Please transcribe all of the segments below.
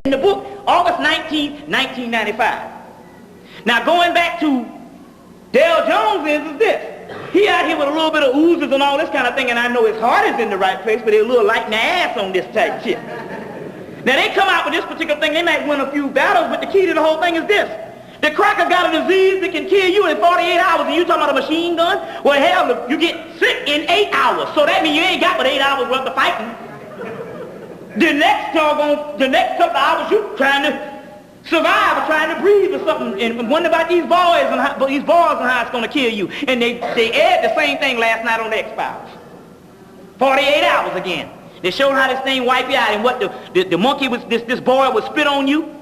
in the book, August 19, 1995. Now going back to Dale Jones is this. He out here with a little bit of oozes and all this kind of thing, and I know his heart is in the right place, but they're a little light in the ass on this type shit. Now they come out with this particular thing, they might win a few battles, but the key to the whole thing is this. The cracker got a disease that can kill you in 48 hours, and you talking about a machine gun? Well, hell, you get sick in 8 hours, so that means you ain't got but 8 hours worth of fighting. The next couple of hours you trying to survive or trying to breathe or something, and wonder about these boys and how it's going to kill you. And they aired the same thing last night on the X-Files. 48 hours again. They showed how this thing wipe you out and what the monkey was, this boy would spit on you.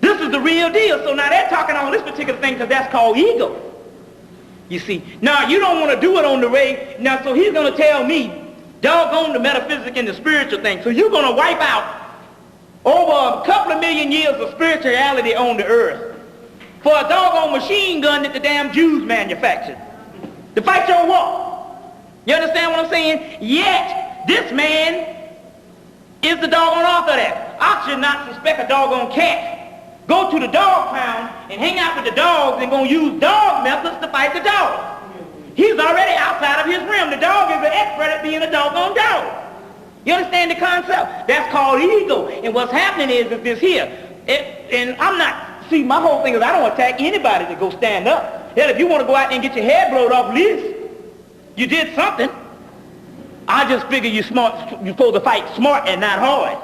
This is the real deal. So now they're talking on this particular thing because that's called ego. You see. Now you don't want to do it on the ray. Now so he's going to tell me, doggone the metaphysics and the spiritual thing. So you're going to wipe out over a couple of million years of spirituality on the earth for a doggone machine gun that the damn Jews manufactured to fight your war. You understand what I'm saying? Yet, this man is the doggone author of that. I should not suspect a doggone cat go to the dog pound and hang out with the dogs and gonna use dog methods to fight the dog. He's already outside of his realm. The dog is an expert at being a doggone dog. You understand the concept? That's called ego. And what's happening is this here. And I'm not, see, my whole thing is I don't attack anybody to go stand up. Hell, if you want to go out there and get your head blowed off, Liz, you did something. I just figure you're supposed to fight smart and not hard.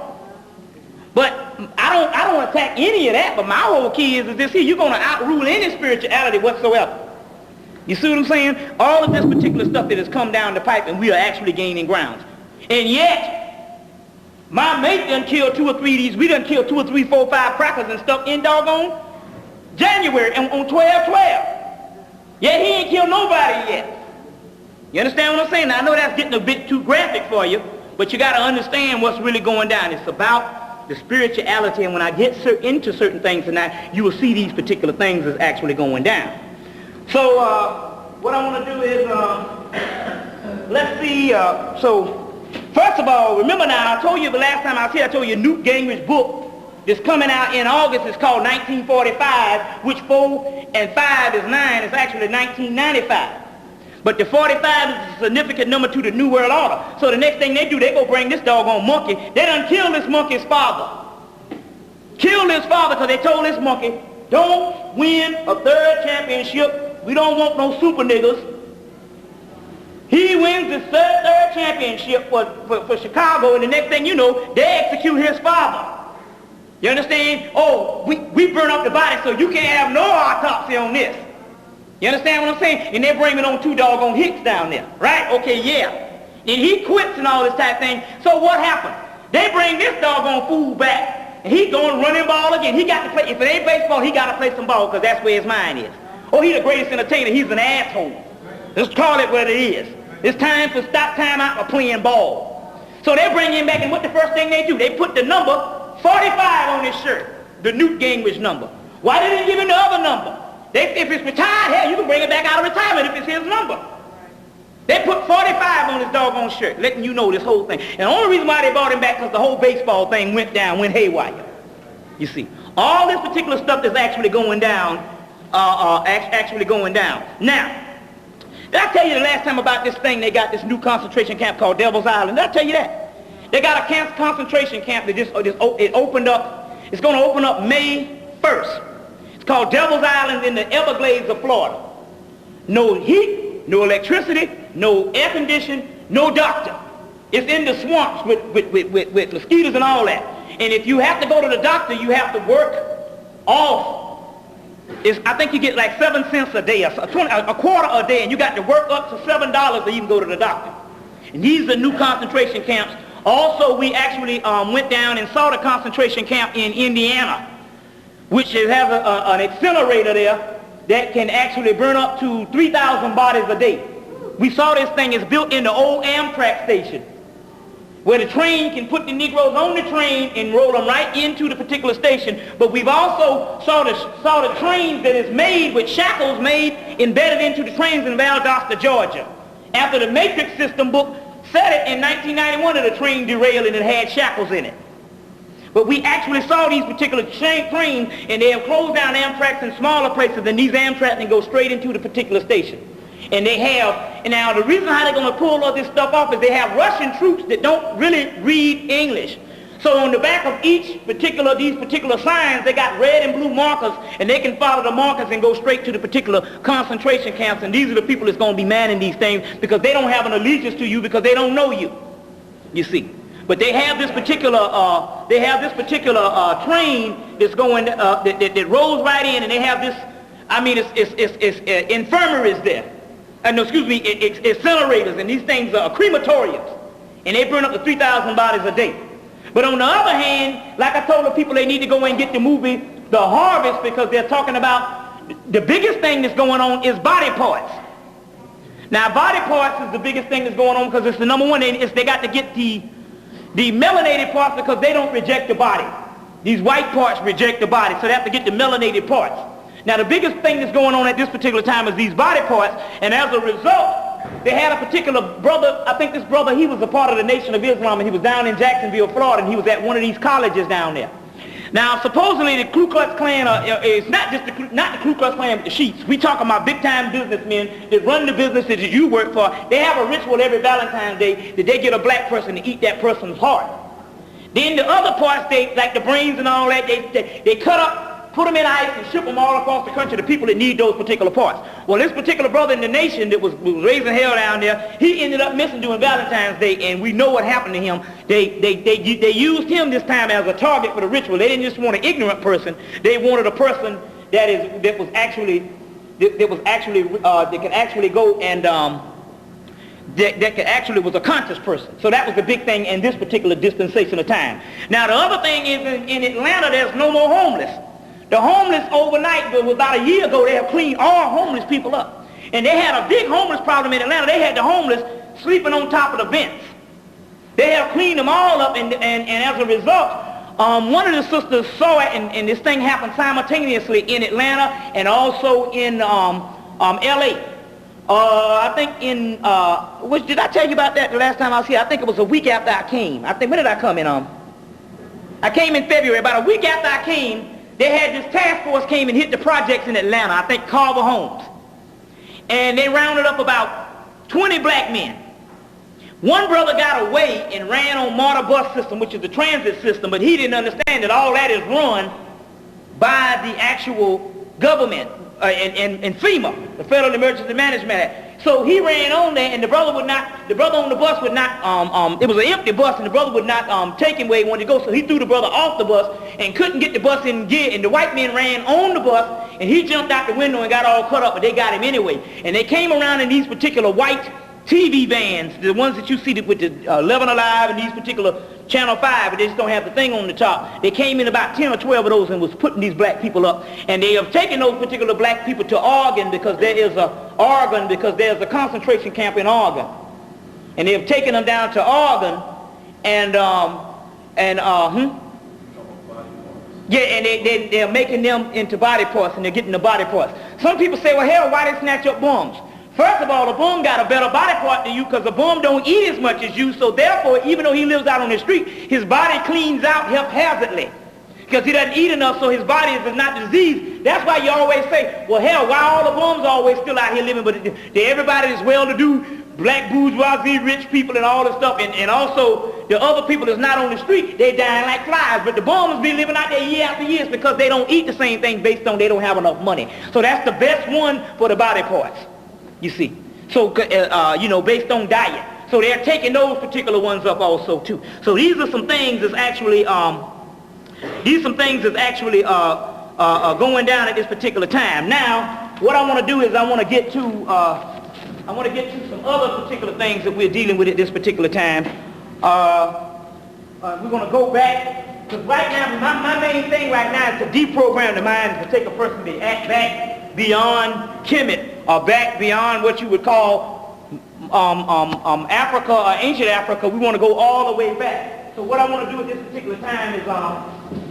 But I don't attack any of that, but my whole key is this here. You're going to outrule any spirituality whatsoever. You see what I'm saying? All of this particular stuff that has come down the pipe, and we are actually gaining grounds. And yet, my mate done killed 2 or 3 of these. We done killed 2 or 3, 4, 5 crackers and stuff in doggone January on 12/12. Yet he ain't killed nobody yet. You understand what I'm saying? Now I know that's getting a bit too graphic for you, but you got to understand what's really going down. It's about the spirituality, and when I get into certain things tonight, you will see these particular things is actually going down. So what I want to do is, let's see, so first of all, remember now, I told you the last time I was here, I told you Newt Gingrich's book that's coming out in August is called 1945, which 4 and 5 is 9. It's actually 1995. But the 45 is a significant number to the New World Order. So the next thing they do, they go bring this doggone monkey. They done kill this monkey's father. Killed his father because they told this monkey, don't win a 3rd championship. We don't want no super niggas. He wins his third championship for Chicago, and the next thing you know, they execute his father. You understand? Oh, we burn up the body so you can't have no autopsy on this. You understand what I'm saying? And they're bringing on 2 doggone hicks down there, right? Okay, yeah. And he quits and all this type of thing. So what happened? They bring this doggone fool back, and he going running ball again. He got to play, if it ain't baseball, he got to play some ball because that's where his mind is. Oh, he's the greatest entertainer. He's an asshole. Let's call it what it is. It's time for stop time out for playing ball. So they bring him back, and what the first thing they do? They put the number 45 on his shirt, the Newt Gingrich number. Why didn't they give him the other number? If it's retired, hell, you can bring it back out of retirement if it's his number. They put 45 on his doggone shirt, letting you know this whole thing. And the only reason why they brought him back because the whole baseball thing went haywire. You see, all this particular stuff that's actually going down, actually going down. Now, did I tell you the last time about this thing? They got this new concentration camp called Devil's Island. Did I tell you that? They got a concentration camp that it opened up. It's going to open up May 1st. It's called Devil's Island in the Everglades of Florida. No heat, no electricity, no air conditioning, no doctor. It's in the swamps with mosquitoes and all that. And if you have to go to the doctor, you have to work off. I think you get like 7 cents a day, a quarter a day, and you got to work up to $7 to even go to the doctor. And these are new concentration camps. Also, we actually went down and saw the concentration camp in Indiana, which has an incinerator there that can actually burn up to 3,000 bodies a day. We saw this thing is built in the old Amtrak station, where the train can put the Negroes on the train and roll them right into the particular station. But we've also saw the trains that is made with shackles made embedded into the trains in Valdosta, Georgia. After the Matrix System book said it in 1991 that the train derailed and it had shackles in it. But we actually saw these particular trains, and they have closed down Amtrak in smaller places, and these Amtrak can go straight into the particular station. And they have, and now the reason how they're going to pull all this stuff off is they have Russian troops that don't really read English. So on the back of these particular signs, they got red and blue markers, and they can follow the markers and go straight to the particular concentration camps. And these are the people that's going to be manning these things, because they don't have an allegiance to you, because they don't know you. You see. But they have this particular train that's going that rolls right in, and they have this. I mean, it's infirmaries there. No, excuse me, it's incinerators, and these things are crematoriums, and they burn up to 3,000 bodies a day. But on the other hand, like I told the people, they need to go and get the movie The Harvest, because they're talking about the biggest thing that's going on is body parts. Now, body parts is the biggest thing that's going on because it's the number one. They got to get the melanated parts, because they don't reject the body. These white parts reject the body, so they have to get the melanated parts. Now, the biggest thing that's going on at this particular time is these body parts, and as a result, they had a particular brother. I think this brother, he was a part of the Nation of Islam, and he was down in Jacksonville, Florida, and he was at one of these colleges down there. Now, supposedly the Ku Klux Klan is not just not the Ku Klux Klan with the sheets. We talking about big-time businessmen that run the businesses that you work for. They have a ritual every Valentine's Day that they get a black person to eat that person's heart. Then the other parts, they like the brains and all that, they cut up, put them in ice, and ship them all across the country to people that need those particular parts. Well, this particular brother in the Nation that was raising hell down there, he ended up missing during Valentine's Day, and we know what happened to him. They used him this time as a target for the ritual. They didn't just want an ignorant person. They wanted a person that could actually go and that could actually was a conscious person. So that was the big thing in this particular dispensation of time. Now, the other thing is in Atlanta, there's no more homeless. The homeless overnight, about a year ago, they have cleaned all homeless people up. And they had a big homeless problem in Atlanta. They had the homeless sleeping on top of the vents. They have cleaned them all up, and as a result, one of the sisters saw it, and this thing happened simultaneously in Atlanta and also in L.A. I think did I tell you about that the last time I was here? I think it was a week after I came. When did I come in? I came in February. About a week after I came, they had this task force came and hit the projects in Atlanta, I think Carver Homes. And they rounded up about 20 black men. One brother got away and ran on MARTA bus system, which is the transit system, but he didn't understand that all that is run by the actual government and FEMA, the Federal Emergency Management Act. So he ran on there, and the brother on the bus would not, it was an empty bus, and the brother would not take him where he wanted to go, so he threw the brother off the bus and couldn't get the bus in gear, and the white men ran on the bus, and he jumped out the window and got all cut up, but they got him anyway. And they came around in these particular white TV vans, the ones that you see with the 11 Alive and these particular Channel 5, but they just don't have the thing on the top. They came in about 10 or 12 of those and was putting these black people up. And they have taken those particular black people to Oregon because there's a concentration camp in Oregon. And they have taken them down to Oregon and they're making them into body parts, and they're getting the body parts. Some people say, well, hell, why they snatch up bums? First of all, a bum got a better body part than you because a bum don't eat as much as you, so therefore, even though he lives out on the street, his body cleans out haphazardly because he doesn't eat enough, so his body is not diseased. That's why you always say, well, hell, why all the bums always still out here living, but everybody is well-to-do, black bourgeoisie, rich people and all this stuff, and also the other people that's not on the street, they dying like flies, but the bums be living out there year after year because they don't eat the same thing based on they don't have enough money. So that's the best one for the body parts. You see, so based on diet. So they're taking those particular ones up also too. So these are some things that's actually going down at this particular time. Now, what I want to do is I want to get to some other particular things that we're dealing with at this particular time. We're going to go back, because right now my main thing right now is to deprogram the mind, is to take a person back beyond Kemet, or back beyond what you would call Africa or ancient Africa. We want to go all the way back. So what I want to do at this particular time is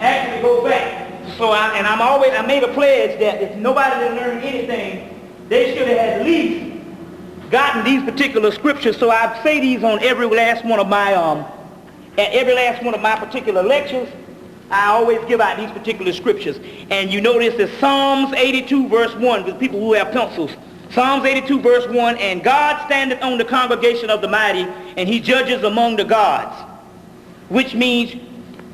actually go back. So I made a pledge that if nobody that learned anything, they should have at least gotten these particular scriptures. So I say these on every last one of my particular lectures. I always give out these particular scriptures. And you notice that Psalms 82 verse 1, for people who have pencils. Psalms 82 verse 1, and God standeth on the congregation of the mighty, and he judges among the gods. Which means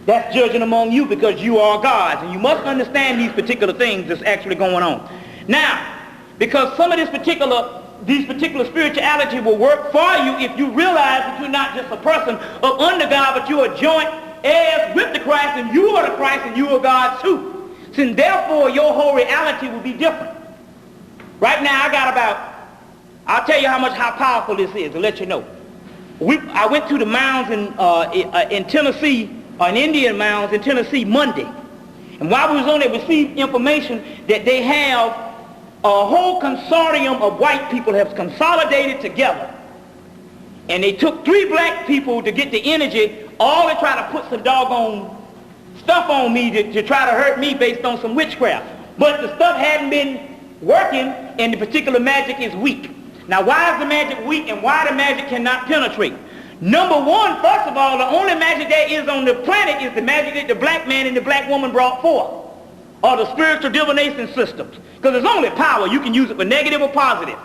that's judging among you because you are gods. And you must understand these particular things that's actually going on. Now, because some of these particular spirituality will work for you if you realize that you're not just a person of under God, but you're a joint heirs with the Christ, and you are the Christ, and you are God too. So therefore, your whole reality will be different. Right now, I'll tell you how powerful this is to let you know. I went to the mounds in Tennessee, in Indian mounds in Tennessee Monday. And while we was on there, we received information that they have a whole consortium of white people have consolidated together. And they took 3 black people to get the energy, all to try to put some doggone stuff on me to try to hurt me based on some witchcraft. But the stuff hadn't been working, and the particular magic is weak. Now, why is the magic weak, and why the magic cannot penetrate? Number one, first of all, the only magic there is on the planet is the magic that the black man and the black woman brought forth, or the spiritual divination systems. Because there's only power. You can use it for negative or positive.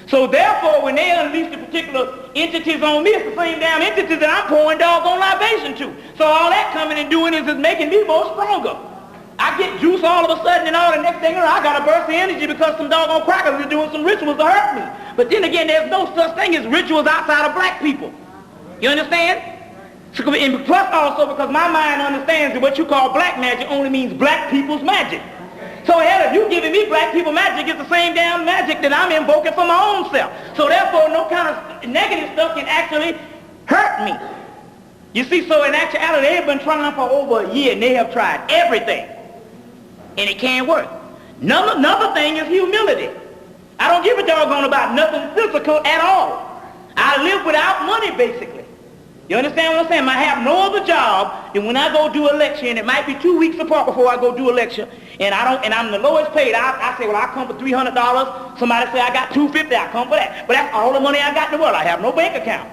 So therefore, when they unleash the particular entities on me, it's the same damn entities that I'm pouring doggone libation to. So all that coming and doing is making me more stronger. I get juice all of a sudden, and all the next thing I got a burst of energy because some doggone crackers are doing some rituals to hurt me. But then again, there's no such thing as rituals outside of black people. You understand? So, and plus also because my mind understands that what you call black magic only means black people's magic. So hell, if you giving me black people magic, it's the same damn magic that I'm invoking for my own self. So therefore, no kind of negative stuff can actually hurt me. You see, so in actuality, they've been trying for over a year, and they have tried everything, and it can't work. Another thing is humility. I don't give a doggone about nothing physical at all. I live without money, basically. You understand what I'm saying? I have no other job than when I go do a lecture, and it might be 2 weeks apart before I go do a lecture, and I'm the lowest paid. I say, well, I come for $300. Somebody say I got $250. I come for that. But that's all the money I got in the world. I have no bank account.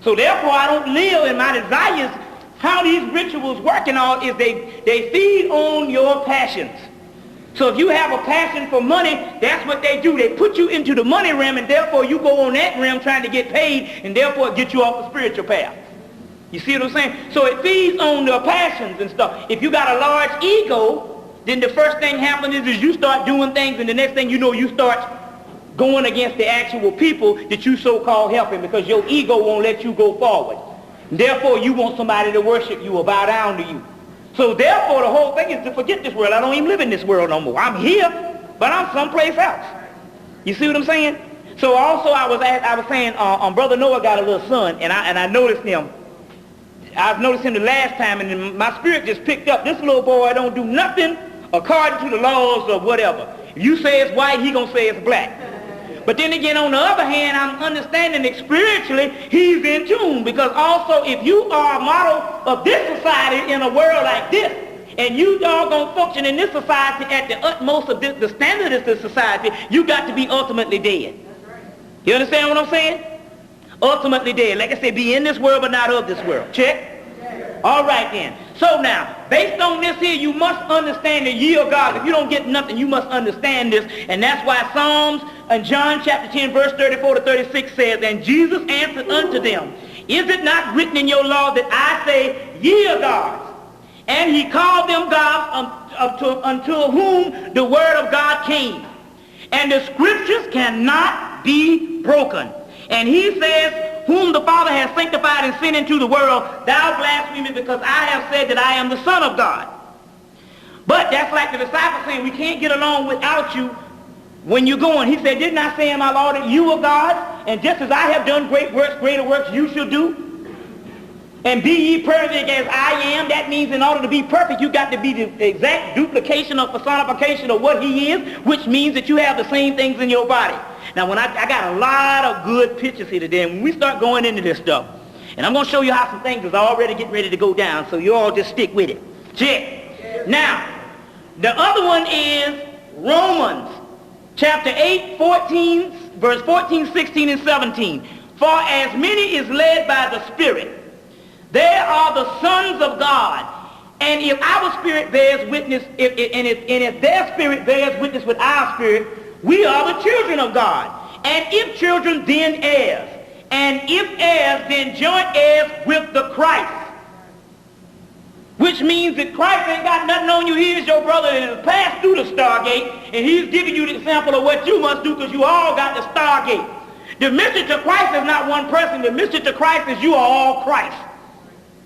So therefore, I don't live in my desires. How these rituals work and all is they feed on your passions. So if you have a passion for money, that's what they do. They put you into the money realm, and therefore you go on that realm trying to get paid, and therefore get you off the spiritual path. You see what I'm saying? So it feeds on the passions and stuff. If you got a large ego, then the first thing happens is you start doing things, and the next thing you know, you start going against the actual people that you so-called helping, because your ego won't let you go forward. And therefore, you want somebody to worship you or bow down to you. So therefore, the whole thing is to forget this world. I don't even live in this world no more. I'm here, but I'm someplace else. You see what I'm saying? So also, I was saying, Brother Noah got a little son, and I noticed him. I've noticed him the last time, and my spirit just picked up. This little boy don't do nothing according to the laws of whatever. If you say it's white, he gonna say it's black. But then again, on the other hand, I'm understanding that spiritually, he's in tune. Because also, if you are a model of this society in a world like this, and you doggone function in this society at the utmost of the standard of this society, you got to be ultimately dead. You understand what I'm saying? Ultimately dead. Like I said, be in this world, but not of this world. Check? All right then. So now, based on this here, you must understand the ye of God. If you don't get nothing, you must understand this. And that's why Psalms and John chapter 10, verse 34 to 36 says, and Jesus answered unto them, is it not written in your law that I say, ye are gods? And he called them gods unto whom the word of God came. And the scriptures cannot be broken. And he says, whom the Father has sanctified and sent into the world, thou blasphemest, because I have said that I am the Son of God. But that's like the disciples saying, we can't get along without you when you're going. He said, didn't I say in my law that you are God? And just as I have done great works, greater works you shall do. And be ye perfect as I am. That means in order to be perfect, you got to be the exact duplication or personification of what he is, which means that you have the same things in your body. Now, when I got a lot of good pictures here today, and when we start going into this stuff, and I'm going to show you how some things is already getting ready to go down, so you all just stick with it. Check. Now, the other one is Romans chapter 8, 14, verse 14, 16, and 17. For as many is led by the Spirit, they are the sons of God. And if our spirit bears witness, if their spirit bears witness with our spirit, we are the children of God. And if children, then heirs. And if heirs, then joint heirs with the Christ. Which means that Christ ain't got nothing on you. He is your brother and has passed through the Stargate, and he's giving you the example of what you must do, because you all got the Stargate. The mystery to Christ is not one person. The mystery to Christ is you are all Christ.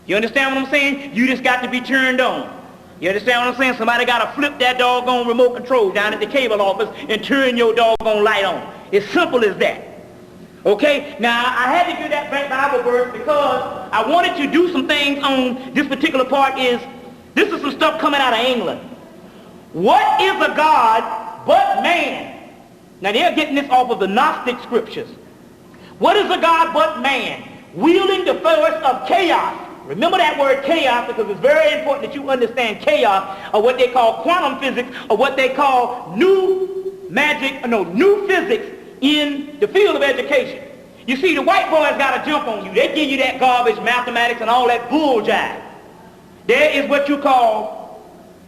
You understand what I'm saying? You just got to be turned on. You understand what I'm saying? Somebody got to flip that doggone remote control down at the cable office and turn your doggone light on. It's simple as that. Okay? Now, I had to give that Bible verse because I wanted to do some things on this particular part. This is some stuff coming out of England. What is a God but man? Now, they're getting this off of the Gnostic scriptures. What is a God but man? Wielding the force of chaos. Remember that word chaos, because it's very important that you understand chaos, or what they call quantum physics, or what they call new physics in the field of education. You see, the white boys got to jump on you. They give you that garbage, mathematics, and all that bull jive. There is what you call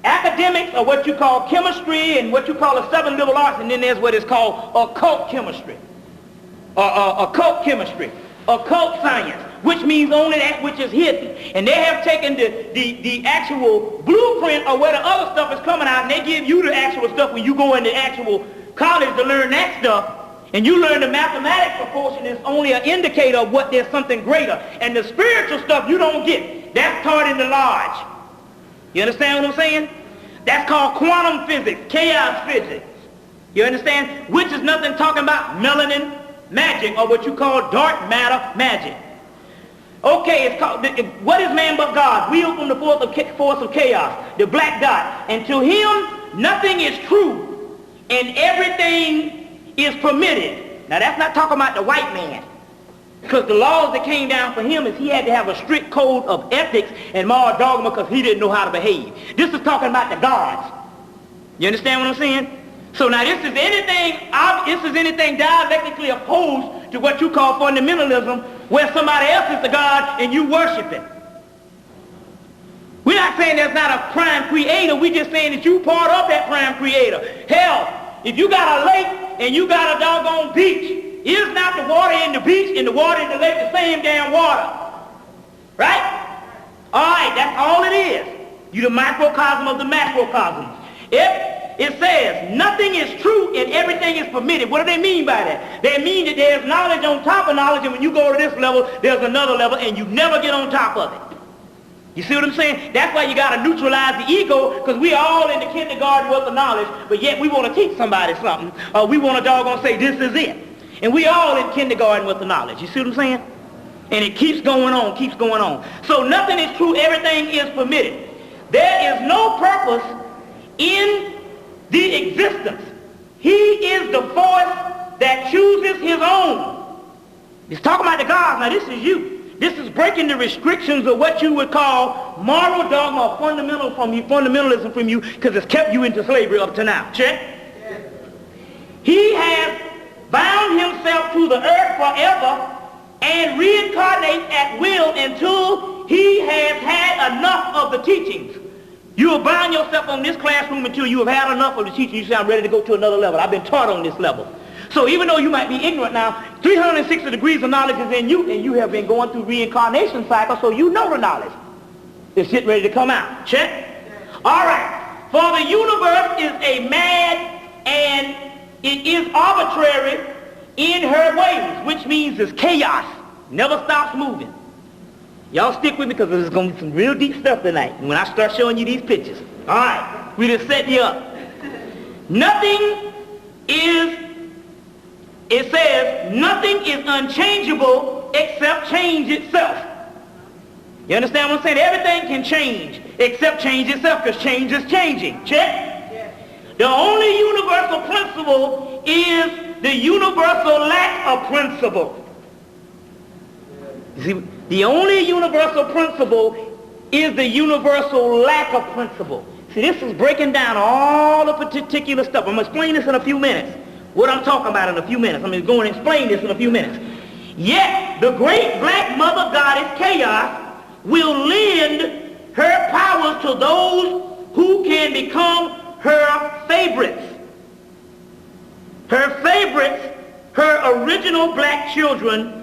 academics, or what you call chemistry, and what you call the 7 liberal arts, and then there's what is called occult chemistry, occult science, which means only that which is hidden. And they have taken the actual blueprint of where the other stuff is coming out, and they give you the actual stuff when you go into actual college to learn that stuff, and you learn the mathematics proportion is only an indicator of what there's something greater. And the spiritual stuff you don't get. That's taught in the lodge. You understand what I'm saying? That's called quantum physics, chaos physics. You understand? Which is nothing talking about melanin magic, or what you call dark matter magic. Okay, it's called, what is man but God? Wheeled from the force of chaos, the black dot. And to him, nothing is true, and everything is permitted. Now, that's not talking about the white man, because the laws that came down for him is he had to have a strict code of ethics and moral dogma, because he didn't know how to behave. This is talking about the gods. You understand what I'm saying? So now this is anything dialectically opposed to what you call fundamentalism, where somebody else is the God and you worship it. We're not saying there's not a prime creator. We're just saying that you part of that prime creator. Hell, if you got a lake and you got a doggone beach, is not the water in the beach and the water in the lake the same damn water? Right? All right, that's all it is. You're the microcosm of the macrocosm. It says nothing is true and everything is permitted. What do they mean by that? They mean that there's knowledge on top of knowledge, and when you go to this level, there's another level, and you never get on top of it. You see what I'm saying? That's why you got to neutralize the ego, because we all in the kindergarten with the knowledge, but yet we want to teach somebody something, or we want to doggone say this is it. And we all in kindergarten with the knowledge. You see what I'm saying? And it keeps going on, keeps going on. So nothing is true, everything is permitted. There is no purpose in the existence. He is the force that chooses his own. He's talking about the gods. Now this is you. This is breaking the restrictions of what you would call moral dogma or fundamentalism from you, because it's kept you into slavery up to now. Check? Yeah. He has bound himself to the earth forever and reincarnates at will until he has had enough of the teachings. You will bind yourself on this classroom until you have had enough of the teaching. You say, I'm ready to go to another level. I've been taught on this level. So even though you might be ignorant now, 360 degrees of knowledge is in you, and you have been going through reincarnation cycle, so you know the knowledge. It's getting ready to come out. Check? All right. For the universe is a mad, and it is arbitrary in her ways, which means it's chaos. Never stops moving. Y'all stick with me, because there's going to be some real deep stuff tonight when I start showing you these pictures. All right, we just set you up. Nothing is, it says, nothing is unchangeable except change itself. You understand what I'm saying? Everything can change except change itself, because change is changing. Check? Yes. The only universal principle is the universal lack of principle. You see, the only universal principle is the universal lack of principle. See, this is breaking down all the particular stuff. I'm going to explain this in a few minutes. What I'm talking about in a few minutes. I'm going to go and explain this in a few minutes. Yet, the great black mother goddess chaos will lend her powers to those who can become her favorites. Her favorites, her original black children,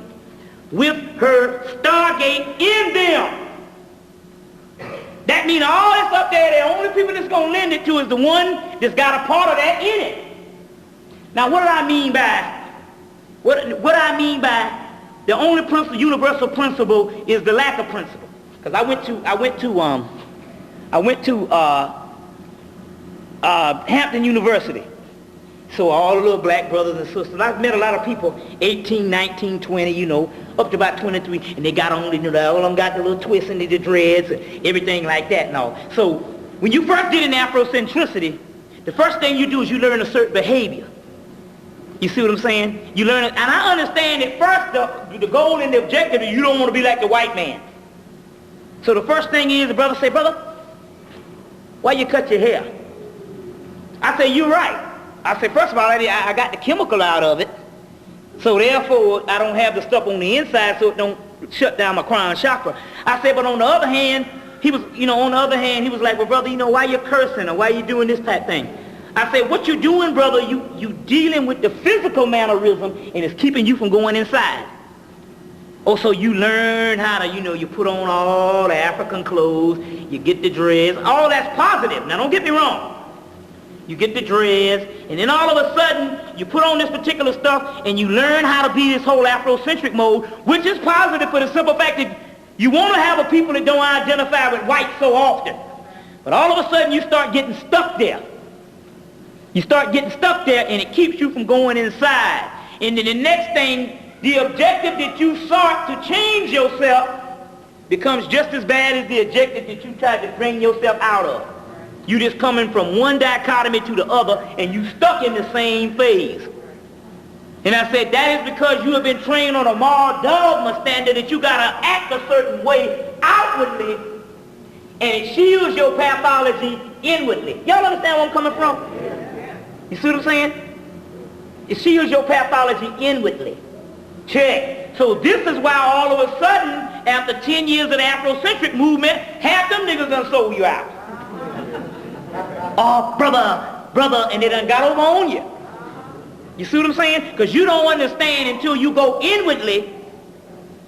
with her stargate in them. That means all that's up there, the only people that's going to lend it to is the one that's got a part of that in it. Now, what do I mean by, what I mean by the only principle, universal principle, is the lack of principle. Because I went to Hampton University. So all the little black brothers and sisters, I've met a lot of people, 18, 19, 20, you know, up to about 23, and they got on, you know, all of them got the little twists and the dreads and everything like that and all. So when you first get in Afrocentricity, the first thing you do is you learn a certain behavior. You see what I'm saying? You learn it, and I understand at first the goal and the objective is you don't want to be like the white man. So the first thing is the brother say, brother, why you cut your hair? I say, you're right. I say, first of all, I got the chemical out of it, so therefore I don't have the stuff on the inside so it don't shut down my crown chakra. I said, but on the other hand, he was like, well, brother, you know, why you cursing or why you doing this type thing? I said, what you doing, brother, you dealing with the physical mannerism and it's keeping you from going inside. Oh, so you learn how to, you know, you put on all the African clothes, you get the dreads, all that's positive. Now, don't get me wrong. You get the dreads, and then all of a sudden, you put on this particular stuff, and you learn how to be this whole Afrocentric mode, which is positive for the simple fact that you want to have a people that don't identify with white so often. But all of a sudden, you start getting stuck there. You start getting stuck there, and it keeps you from going inside. And then the next thing, the objective that you sought to change yourself becomes just as bad as the objective that you tried to bring yourself out of. You just coming from one dichotomy to the other, and you stuck in the same phase. And I said, that is because you have been trained on a moral dogma standard that you got to act a certain way outwardly, and it shields your pathology inwardly. Y'all understand where I'm coming from? You see what I'm saying? It shields your pathology inwardly. Check. So this is why all of a sudden, after 10 years of the Afrocentric movement, half them niggas done sold you out. Oh, brother, and they done got over on you. You see what I'm saying? Because you don't understand until you go inwardly,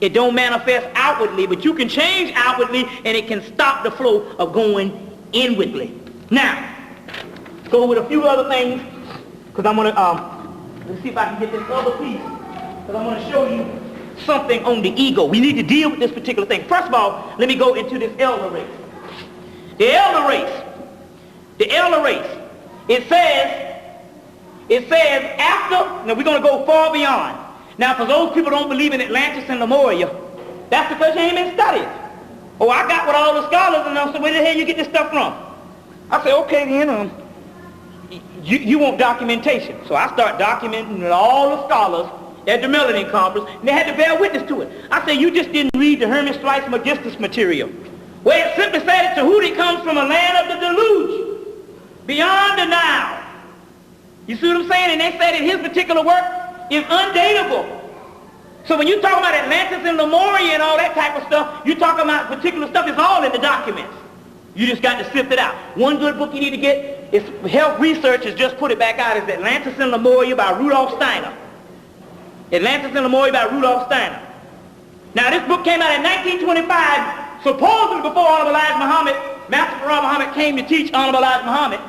it don't manifest outwardly, but you can change outwardly and it can stop the flow of going inwardly. Now, go with a few other things, because I'm going to, let's see if I can get this other piece, because I'm going to show you something on the ego. We need to deal with this particular thing. First of all, let me go into this elder race. The elder race. It says after, now we're going to go far beyond. Now for those people who don't believe in Atlantis and Lemuria, that's because you ain't been studying. Oh, I got with all the scholars and I said, where the hell you get this stuff from? I said, okay then, you want documentation. So I start documenting all the scholars at the Melanin Conference, and they had to bear witness to it. I said, you just didn't read the Hermes Trismegistus material, where it simply said that Tahuti comes from a land of the deluge, beyond the Nile. You see what I'm saying? And they say that his particular work is undateable. So when you talk about Atlantis and Lemuria and all that type of stuff, you talk about particular stuff, it's all in the documents. You just got to sift it out. One good book you need to get is Health Research has just put it back out. It's Atlantis and Lemuria by Rudolf Steiner. Atlantis and Lemuria by Rudolf Steiner. Now this book came out in 1925, supposedly before Honorable Elijah Muhammad, Master Farah Muhammad came to teach Honorable Elijah Muhammad.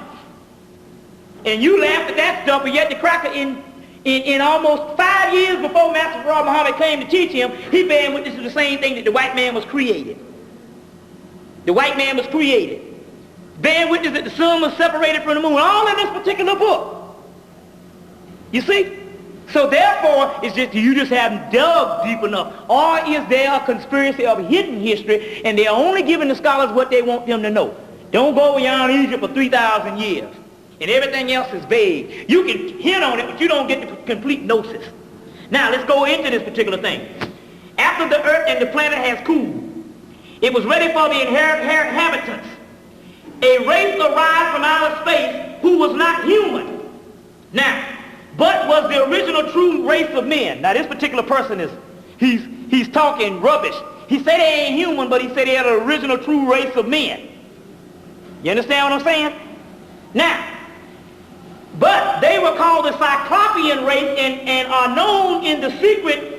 And you laughed at that stuff, but yet the cracker in almost 5 years before Master Farah Muhammad came to teach him, he bear witness to the same thing that the white man was created. The white man was created. Bear witness that the sun was separated from the moon, all in this particular book. You see? So therefore, it's just you just haven't dug deep enough. Or is there a conspiracy of hidden history, and they're only giving the scholars what they want them to know? Don't go beyond Egypt for 3,000 years. And everything else is vague. You can hint on it, but you don't get the complete gnosis. Now, let's go into this particular thing. After the earth and the planet has cooled, it was ready for the inhabitants. A race arrived from outer space who was not human. Now, but was the original true race of men. Now, this particular person he's talking rubbish. He said they ain't human, but he said they had an original true race of men. You understand what I'm saying? Now, but they were called the Cyclopean race and are known in the secret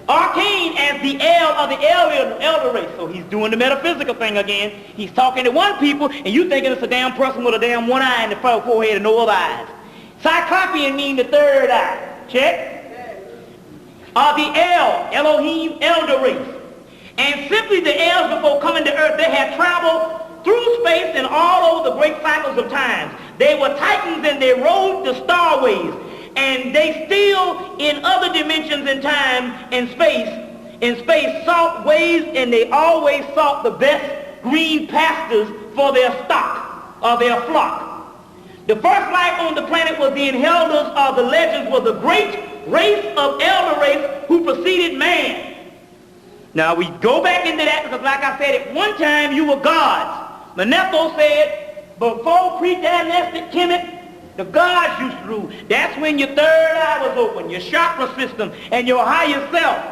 arcane as the elder race. So he's doing the metaphysical thing again. He's talking to one people, and you thinking it's a damn person with a damn one eye in the forehead and no other eyes. Cyclopean means the third eye. Check. The Elohim, elder race. And simply the elves before coming to earth, they had traveled through space and all over the great cycles of time. They were titans and they rode the starways. And they still, in other dimensions in time and space, sought ways, and they always sought the best green pastures for their stock or their flock. The first life on the planet was the inheritors of the legends, was the great race of elder race who preceded man. Now we go back into that because, like I said, at one time you were gods. Manetho said, before pre-dynastic Kemet, the gods used to rule. That's when your third eye was open, your chakra system, and your higher self.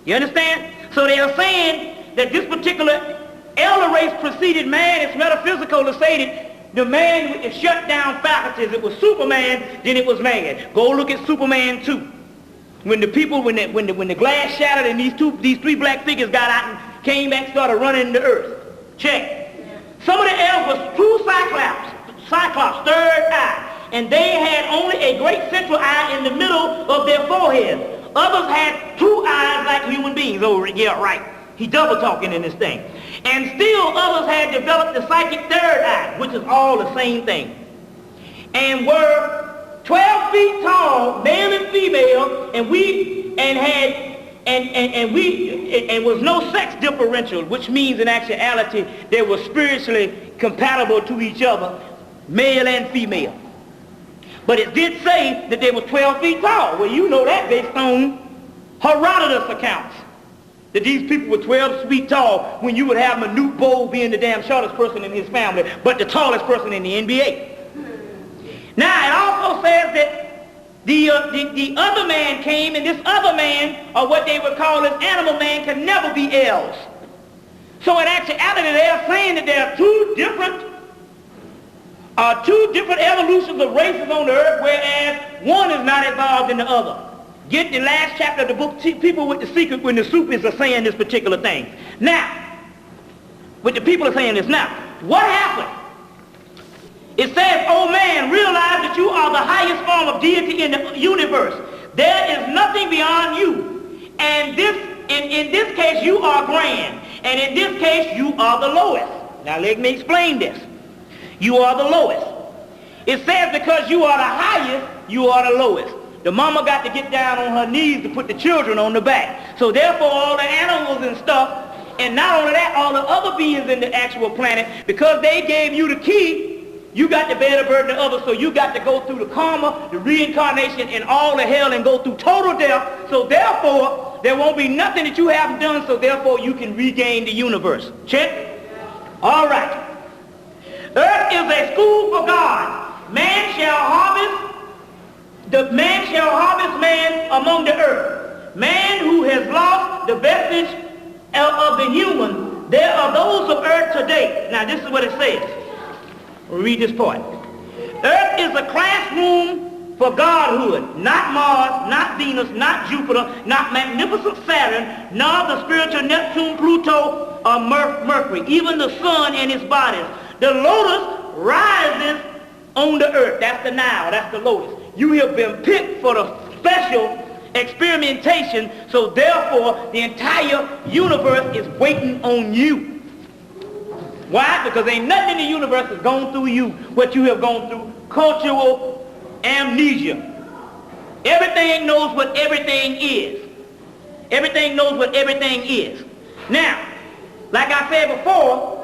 You understand? So they are saying that this particular elder race preceded man. It's metaphysical to say that the man with the shut down faculties, it was Superman, then it was man. Go look at Superman 2. When the people, when the glass shattered and these three black figures got out and came back and started running the earth. Check. Some of the elves were true Cyclops, third eye, and they had only a great central eye in the middle of their forehead. Others had two eyes like human beings. Oh, yeah, right. He double talking in this thing. And still others had developed the psychic third eye, which is all the same thing, and were 12 feet tall, male and female, and was no sex differential, which means in actuality they were spiritually compatible to each other, male and female. But it did say that they were 12 feet tall. Well, you know that based on Herodotus accounts, that these people were 12 feet tall when you would have ʻpou being the damn shortest person in his family, but the tallest person in the NBA. Now, it also says that the other man came, and this other man, or what they would call as animal man, can never be elves. So in actuality, they are saying that there are two different evolutions of races on the earth, whereas one is not involved in the other. Get the last chapter of the book, People with the Secret, when the Sufis are saying this particular thing. Now, what the people are saying is, now, what happened? It says, oh man, realize that you are the highest form of deity in the universe. There is nothing beyond you. And in this case, you are grand. And in this case, you are the lowest. Now let me explain this. You are the lowest. It says because you are the highest, you are the lowest. The mama got to get down on her knees to put the children on the back. So therefore, all the animals and stuff, and not only that, all the other beings in the actual planet, because they gave you the key, you got to bear the burden of others, so you got to go through the karma, the reincarnation, and all the hell, and go through total death. So therefore, there won't be nothing that you haven't done, so therefore you can regain the universe. Check? All right. Earth is a school for God. Man shall harvest man among the earth. Man who has lost the vestige of the human. There are those of earth today. Now this is what it says. Read this part. Earth is a classroom for godhood, not Mars, not Venus, not Jupiter, not magnificent Saturn, nor the spiritual Neptune, Pluto, or Mercury, even the sun and its bodies. The lotus rises on the earth. That's the Nile, that's the lotus. You have been picked for the special experimentation, so therefore the entire universe is waiting on you. Why? Because ain't nothing in the universe has gone through you, what you have gone through, cultural amnesia. Everything knows what everything is. Everything knows what everything is. Now, like I said before,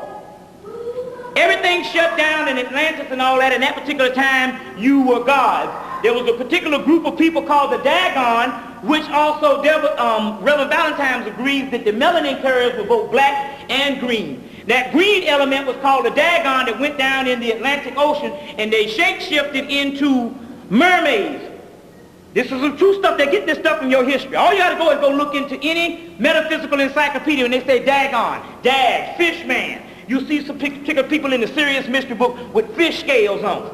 everything shut down in Atlantis and all that. In that particular time, you were gods. There was a particular group of people called the Dagon, which also Reverend Valentine's agrees that the melanin carriers were both black and green. That green element was called the Dagon that went down in the Atlantic Ocean, and they shape-shifted into mermaids. This is some true stuff. They get this stuff from your history. All you got to go is go look into any metaphysical encyclopedia, and they say dagon, dag, fish man. You see some particular people in the Serious Mystery book with fish scales on.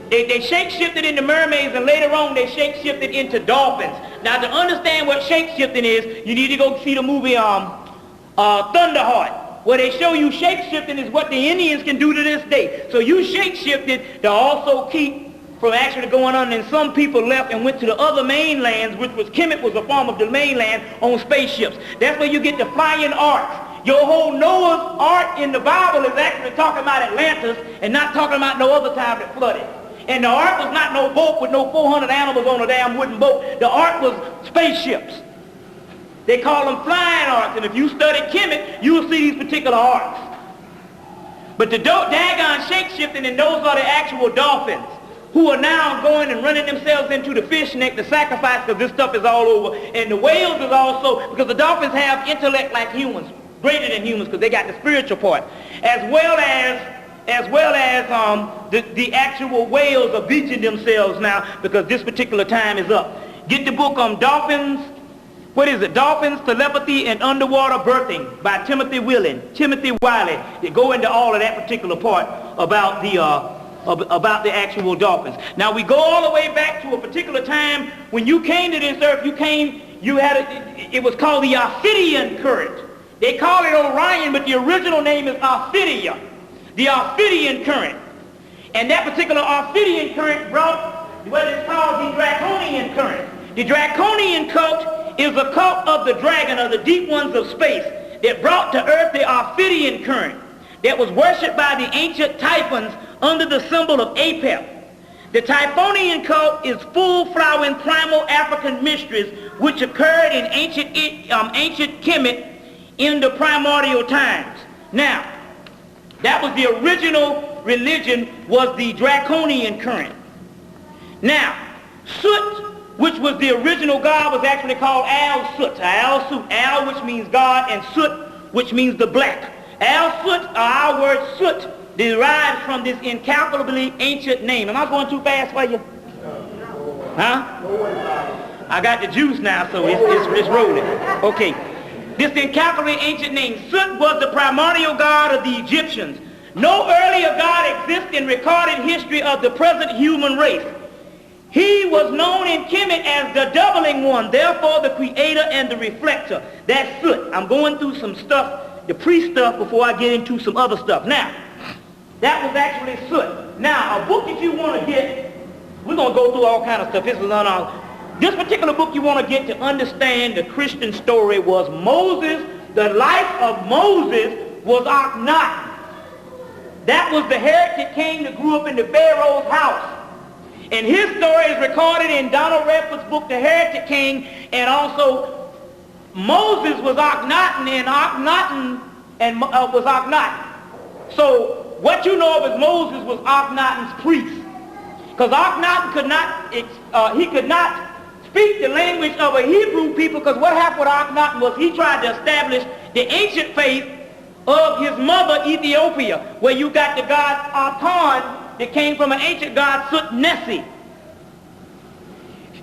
They shape-shifted into mermaids, and later on they shape-shifted into dolphins. Now, to understand what shape-shifting is, you need to go see the movie Thunderheart, where they show you shape-shifting is what the Indians can do to this day. So you shape-shifted to also keep from actually going on, and some people left and went to the other mainlands, which was Kemet was a form of the mainland, on spaceships. That's where you get the flying arcs. Your whole Noah's Ark in the Bible is actually talking about Atlantis and not talking about no other time that flooded. And the ark was not no boat with no 400 animals on a damn wooden boat. The ark was spaceships. They call them flying arcs, and if you study Kemet, you will see these particular arcs. But the daggone shape-shifting, and those are the actual dolphins who are now going and running themselves into the fish neck to sacrifice, because this stuff is all over. And the whales is also, because the dolphins have intellect like humans, greater than humans, because they got the spiritual part, as well as the actual whales are beaching themselves now, because this particular time is up. Get the book on Dolphins, what is it? Dolphins, Telepathy, and Underwater Birthing by Timothy Wiley. They go into all of that particular part about the actual dolphins. Now we go all the way back to a particular time when you came to this earth. It was called the Ophidian current. They call it Orion, but the original name is Ophidia. The Ophidian current. And that particular Ophidian current brought what is called the Draconian current. The Draconian cult is a cult of the dragon, of the deep ones of space, that brought to earth the Ophidian current that was worshipped by the ancient Typhons under the symbol of Apep. The Typhonian cult is full-flowering primal African mysteries which occurred in ancient Kemet in the primordial times. Now, that was the original religion, was the Draconian current. Now, Sut, which was the original god, was actually called Al-Sut. Al, which means God, and Sut, which means the black. Al-Sut, our word Sut, derived from this incalculably ancient name. Am I going too fast for you? Huh? I got the juice now, so it's rolling. Okay. This incalculably ancient name, Sut, was the primordial god of the Egyptians. No earlier god exists in recorded history of the present human race. He was known in Kemet as the doubling one, therefore the creator and the reflector. That's Sut. I'm going through some stuff, the pre-stuff, before I get into some other stuff. Now, that was actually Sut. Now, a book that you want to get, we're going to go through all kind of stuff. This particular book you want to get to understand the Christian story was Moses. The life of Moses was Akhenaten. That was the heretic king that grew up in the Pharaoh's house. And his story is recorded in Donald Redford's book, The Heretic King, and also Moses was Akhenaten, and Akhenaten was Akhenaten. So what you know of as Moses was Akhenaten's priest, because Akhenaten could not speak the language of a Hebrew people, because what happened with Akhenaten was he tried to establish the ancient faith of his mother Ethiopia, where you got the god Aton that came from an ancient god Sut-Nesi.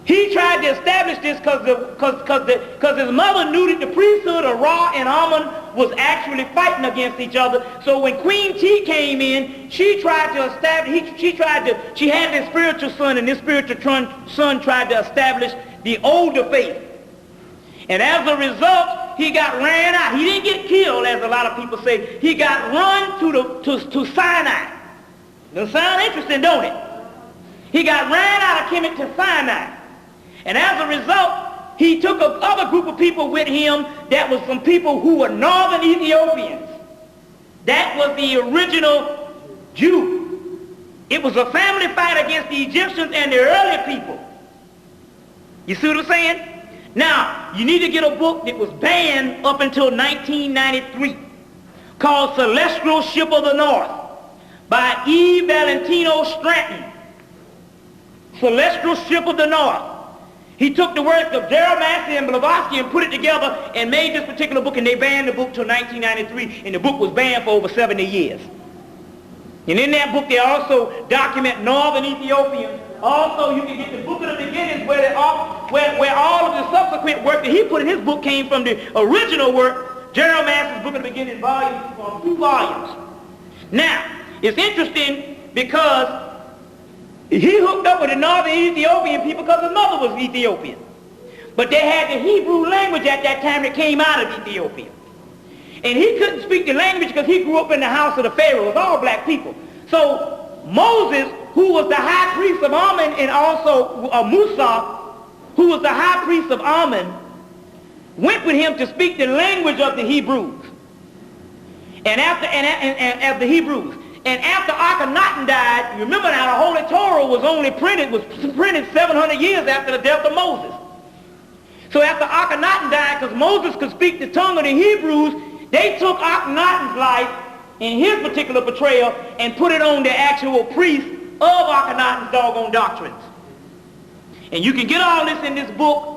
He tried to establish this because his mother knew that the priesthood of Ra and Amun was actually fighting against each other. So when Queen T came in, she had this spiritual son, and this spiritual son tried to establish the older faith. And as a result, he got ran out. He didn't get killed, as a lot of people say. He got run to Sinai. Doesn't sound interesting, don't it? He got ran out of Kemet to Sinai. And as a result, he took another group of people with him that was some people who were northern Ethiopians. That was the original Jew. It was a family fight against the Egyptians and the early people. You see what I'm saying? Now, you need to get a book that was banned up until 1993 called Celestial Ship of the North by E. Valentino Stratton. Celestial Ship of the North. He took the works of Jeremiah and Blavatsky and put it together and made this particular book, and they banned the book till 1993, and the book was banned for over 70 years. And in that book they also document northern Ethiopians Also, you can get the Book of the Beginnings, where all of the subsequent work that he put in his book came from the original work, Gerald Massey's Book of the Beginnings, 2 volumes. Now, it's interesting because he hooked up with the northern Ethiopian people because his mother was Ethiopian. But they had the Hebrew language at that time that came out of Ethiopia. And he couldn't speak the language because he grew up in the house of the Pharaoh. It was all black people. So Moses, who was the high priest of Ammon, and also Musa, who was the high priest of Ammon, went with him to speak the language of the Hebrews. And after the Hebrews. And after Akhenaten died, you remember now the Holy Torah was printed 700 years after the death of Moses. So after Akhenaten died, because Moses could speak the tongue of the Hebrews, they took Akhenaten's life in his particular portrayal and put it on the actual priest of Akhenaten's doggone doctrines. And you can get all this in this book,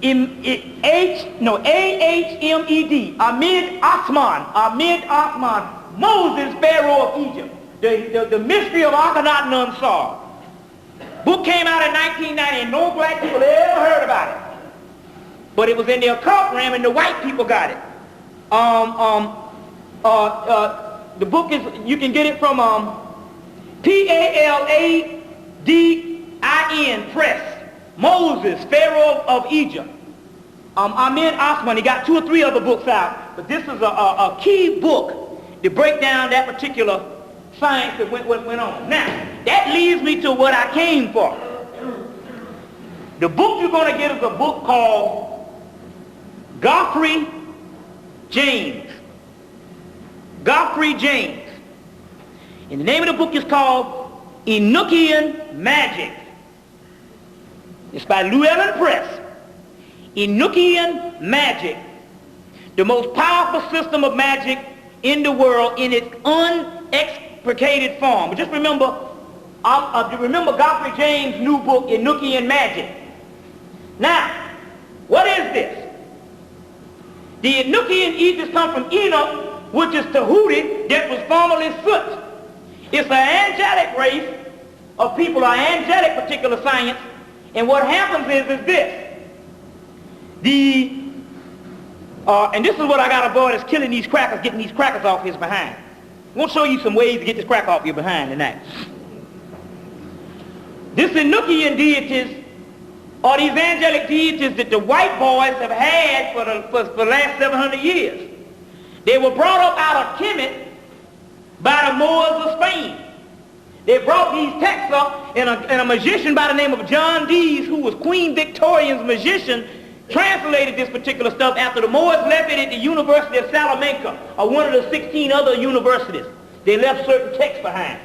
A-H-M-E-D, Ahmed Osman, Moses, Pharaoh of Egypt, the mystery of Akhenaten Unsar. Book came out in 1990 and no black people ever heard about it. But it was in the occult realm and the white people got it. The book is, you can get it from P-A-L-A-D-I-N Press. Moses, Pharaoh of Egypt. Ahmed Osman, he got 2 or 3 other books out. But this is a key book to break down that particular science that went on. Now, that leads me to what I came for. The book you're going to get is a book called Godfrey James. Godfrey James. And the name of the book is called Enochian Magic. It's by Llewellyn Press. Enochian Magic. The most powerful system of magic in the world in its unexplicated form. But just remember Godfrey James' new book, Enochian Magic. Now, what is this? The Enochian Egyptians come from Enoch, which is Tahuti, that was formerly Sut. It's an angelic race of people, an angelic particular science, and what happens is this. And this is what I got to avoid, is killing these crackers, getting these crackers off his behind. I'm going to show you some ways to get this cracker off your behind tonight. This Enochian deities are these angelic deities that the white boys have had for the last 700 years. They were brought up out of Kemet by the Moors of Spain. They brought these texts up, and a magician by the name of John Dees, who was Queen Victoria's magician, translated this particular stuff after the Moors left it at the University of Salamanca, or one of the 16 other universities. They left certain texts behind.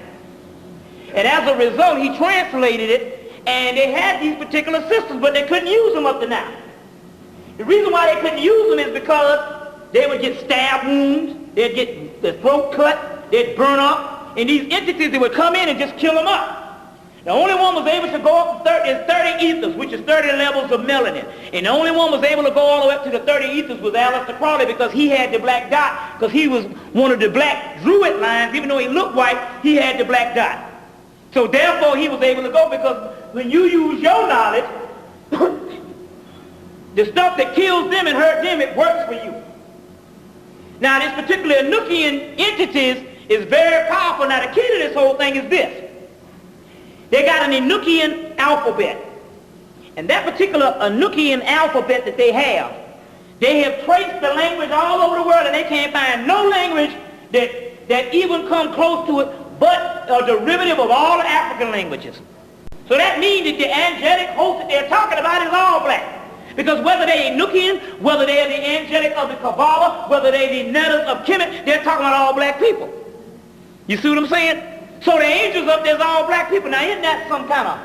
And as a result, he translated it, and they had these particular systems, but they couldn't use them up to now. The reason why they couldn't use them is because they would get stab wounds, they'd get the throat cut, they'd burn up, and these entities, they would come in and just kill them up. The only one was able to go up to 30 ethers, which is 30 levels of melanin. And the only one was able to go all the way up to the 30 ethers was Aleister Crowley, because he had the black dot, because he was one of the black druid lines. Even though he looked white, he had the black dot. So therefore he was able to go, because when you use your knowledge, the stuff that kills them and hurt them, it works for you. Now this particular Enochian entities is very powerful. Now the key to this whole thing is this. They got an Enochian alphabet. And that particular Enochian alphabet that they have traced the language all over the world, and they can't find no language that even come close to it but a derivative of all the African languages. So that means that the angelic host that they're talking about is all black. Because whether they're Enochian, whether they're the angelic of the Kabbalah, whether they're the Netters of Kemet, they're talking about all black people. You see what I'm saying? So the angels up there's all black people. Now isn't that some kind of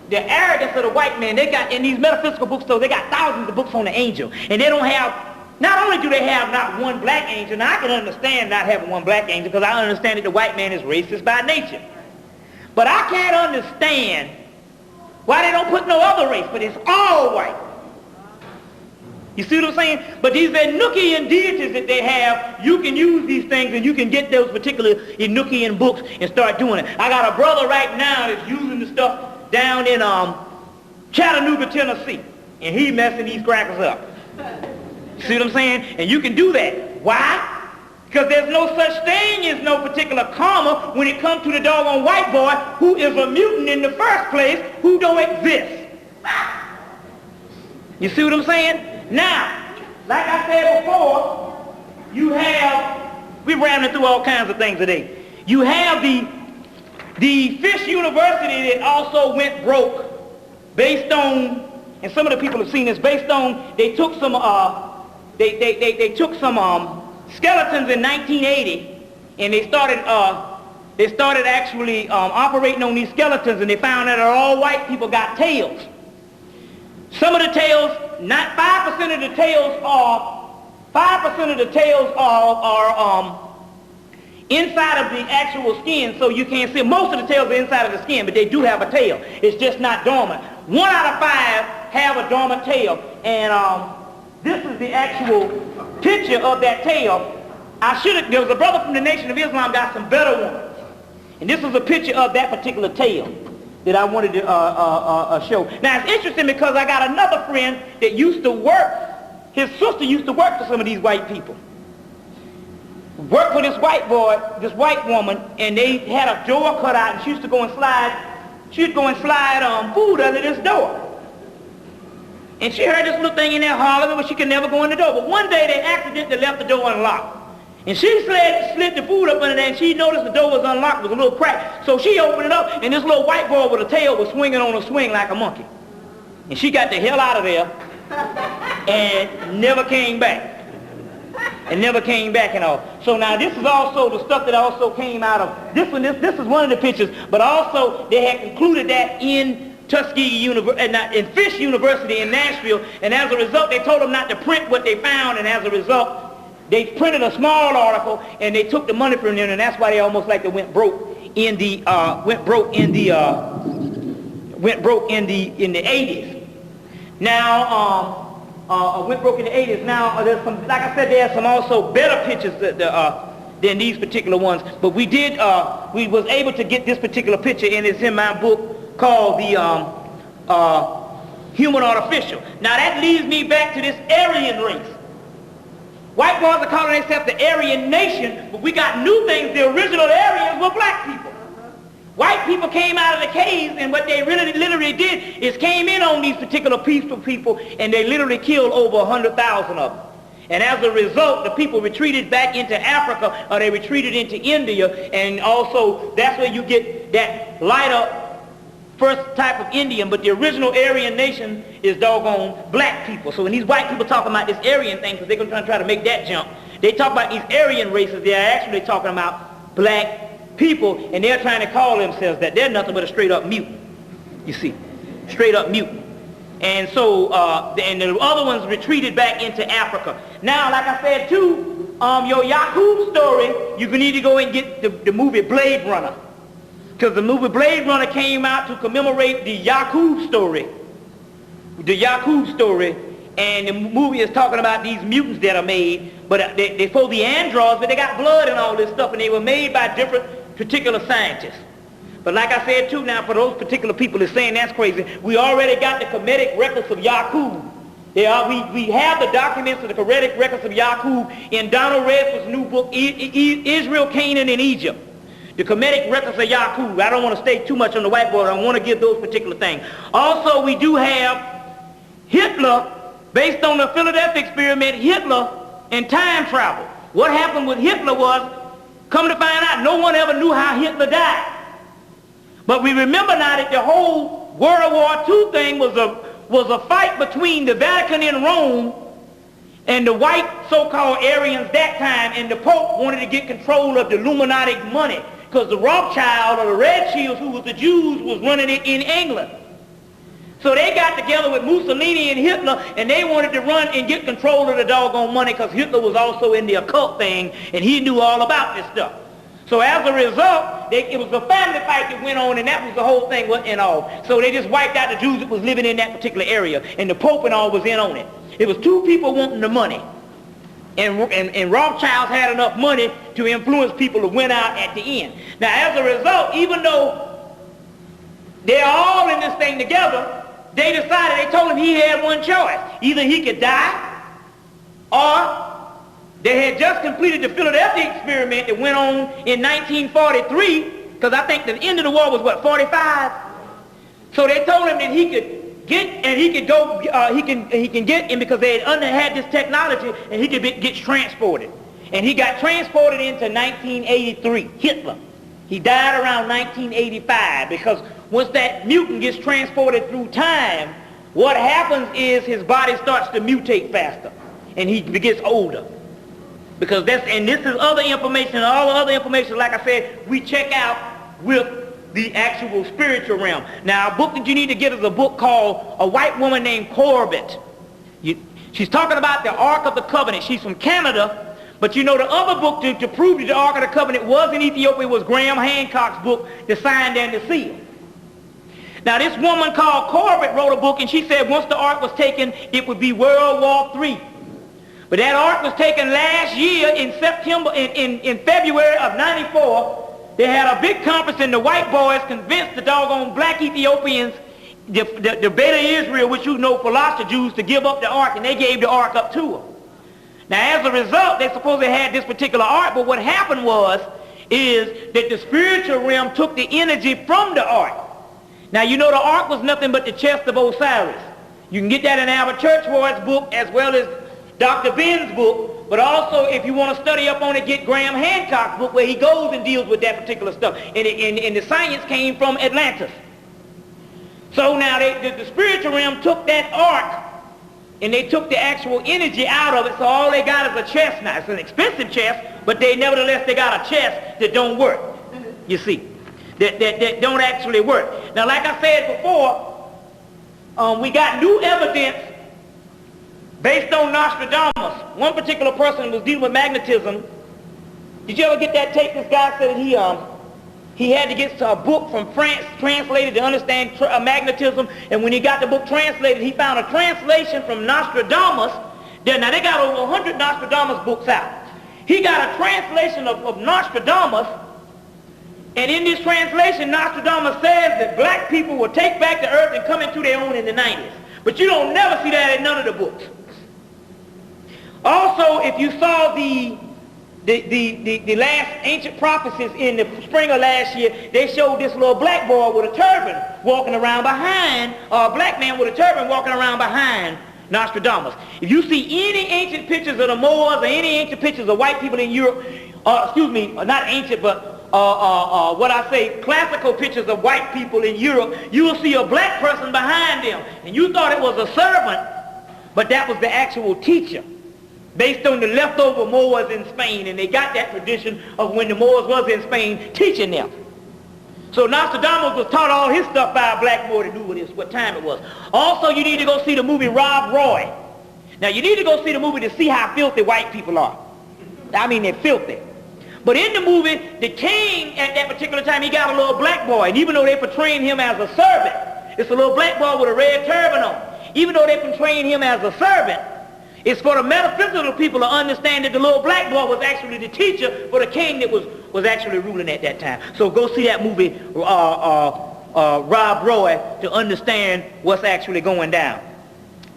the arrogance of the white man? They got in these metaphysical bookstores, they got thousands of books on the angel, and they don't have, not only do they have not one black angel. Now I can understand not having one black angel, because I understand that the white man is racist by nature. But I can't understand why they don't put no other race, but it's all white. You see what I'm saying? But these Enochian deities that they have, you can use these things and you can get those particular Enochian books and start doing it. I got a brother right now that's using the stuff down in Chattanooga, Tennessee, and he messing these crackers up. See what I'm saying? And you can do that. Why? Because there's no such thing as no particular karma when it comes to the doggone white boy who is a mutant in the first place, who don't exist. You see what I'm saying? Now, like I said before, you have, we're rambling through all kinds of things today. You have the Fish University that also went broke based on, and some of the people have seen this, based on, they took some, they took some skeletons in 1980, and they started actually operating on these skeletons, and they found that all white people got tails. Some of the tails, not 5% of the tails are, 5% of the tails are inside of the actual skin, so you can't see. Most of the tails are inside of the skin, but they do have a tail. It's just not dormant. 1 out of 5 have a dormant tail, and this is the actual picture of that tail. There was a brother from the Nation of Islam got some better ones, and this is a picture of that particular tail that I wanted to show. Now it's interesting because I got another friend that used to work, his sister used to work for some of these white people. Worked for this white boy, this white woman, and they had a door cut out, and she used to go and slide food under this door. And she heard this little thing in there hollering, but she could never go in the door. But one day they accidentally left the door unlocked. And she slid the food up under there, and she noticed the door was unlocked, was a little crack. So she opened it up, and this little white boy with a tail was swinging on a swing like a monkey. And she got the hell out of there and never came back. And never came back and all. So now this is also the stuff that also came out of, this is one of the pictures, but also they had concluded that in Tuskegee University, in Fish University in Nashville, and as a result they told them not to print what they found, and as a result they printed a small article and they took the money from them, and that's why they almost like they went broke in the 80s. Now went broke in the 80s. Now there's some, like I said, there's some also better pictures than these particular ones. But we was able to get this particular picture, and it's in my book called the Human Artificial. Now that leads me back to this Aryan race. White boys are calling themselves the Aryan nation, but we got new things. The original Aryans were black people. White people came out of the caves, and what they literally did is came in on these particular peaceful people, and they literally killed over 100,000 of them. And as a result, the people retreated back into Africa, or they retreated into India, and also that's where you get that lighter first type of Indian, but the original Aryan nation is doggone black people. So when these white people talking about this Aryan thing, because they're going to try to make that jump, they talk about these Aryan races, they're actually talking about black people, and they're trying to call themselves that. They're nothing but a straight up mutant, you see, straight up mutant. And so, and the other ones retreated back into Africa. Now, like I said too, your Yakub story, you can need to go and get the movie Blade Runner. Because the movie Blade Runner came out to commemorate the Yakub story. The Yakub story. And the movie is talking about these mutants that are made. But they for the androids, but they got blood and all this stuff. And they were made by different particular scientists. But like I said too, now for those particular people that are saying that's crazy, we already got the Kemetic records of Yakub. We have the documents of the Kemetic records of Yakub in Donald Redford's new book, Israel, Canaan, and Egypt. The Kemetic records of Yakub. I don't want to stay too much on the whiteboard. I want to give those particular things. Also, we do have Hitler, based on the Philadelphia experiment, Hitler and time travel. What happened with Hitler was, come to find out, no one ever knew how Hitler died. But we remember now that the whole World War II thing was a fight between the Vatican in Rome and the white so-called Aryans that time, and the Pope wanted to get control of the Illuminati money. Because the Rothschild or the Rothschilds, who was the Jews, was running it in England. So they got together with Mussolini and Hitler, and they wanted to run and get control of the doggone money, because Hitler was also in the occult thing, and he knew all about this stuff. So as a result, it was a family fight that went on, and that was the whole thing and all. So they just wiped out the Jews that was living in that particular area, and the Pope and all was in on it. It was two people wanting the money. And Rothschilds had enough money to influence people to win out at the end. Now, as a result, even though they're all in this thing together, they decided, they told him he had one choice. Either he could die, or they had just completed the Philadelphia experiment that went on in 1943, because I think the end of the war was, what, 45? So they told him that he could get, and he could go, he can get in, because they had this technology, and he could get transported. And he got transported into 1983, Hitler. He died around 1985, because once that mutant gets transported through time, what happens is his body starts to mutate faster, and he gets older. Because this is other information, and all the other information, like I said, we check out with the actual spiritual realm. Now, a book that you need to get is a book called A White Woman Named Corbett. She's talking about the Ark of the Covenant. She's from Canada, but you know the other book to prove that the Ark of the Covenant was in Ethiopia was Graham Hancock's book, The Sign and the Seal. Now, this woman called Corbett wrote a book, and she said once the Ark was taken, it would be World War III. But that Ark was taken last year in February of 94. They had a big conference, and the white boys convinced the doggone black Ethiopians, the Beta Israel, which you know philosopher Jews, to give up the Ark, and they gave the Ark up to them. Now, as a result, they supposedly had this particular Ark, but what happened is that the spiritual realm took the energy from the Ark. Now, you know the Ark was nothing but the chest of Osiris. You can get that in Albert Churchward's book, as well as Dr. Ben's book, but also if you want to study up on it, get Graham Hancock's book, where he goes and deals with that particular stuff. And the science came from Atlantis. So now the spiritual realm took that Ark, and they took the actual energy out of it, so all they got is a chest now. It's an expensive chest, but nevertheless they got a chest that don't work, you see, that don't actually work. Now, like I said before, we got new evidence based on Nostradamus. One particular person was dealing with magnetism. Did you ever get that tape? This guy said that he had to get a book from France translated to understand magnetism, and when he got the book translated, he found a translation from Nostradamus. Now, they got over 100 Nostradamus books out. He got a translation of Nostradamus, and in this translation, Nostradamus says that black people will take back the earth and come into their own in the 90s. But you don't never see that in none of the books. Also, if you saw the last ancient prophecies in the spring of last year, they showed this little black boy with a turban walking around behind, or a black man with a turban walking around behind Nostradamus. If you see any ancient pictures of the Moors or any ancient pictures of white people in Europe, excuse me, not ancient, but classical pictures of white people in Europe, you will see a black person behind them. And you thought it was a servant, but that was the actual teacher, based on the leftover Moors in Spain, and they got that tradition of when the Moors was in Spain teaching them. So Nostradamus was taught all his stuff by a black boy to do what time it was. Also, you need to go see the movie Rob Roy. Now, you need to go see the movie to see how filthy white people are. I mean, they're filthy. But in the movie, the king at that particular time, he got a little black boy, and even though they portraying him as a servant, it's a little black boy with a red turban on. Even though they portraying him as a servant, it's for the metaphysical people to understand that the little black boy was actually the teacher for the king that was actually ruling at that time. So go see that movie, Rob Roy, to understand what's actually going down.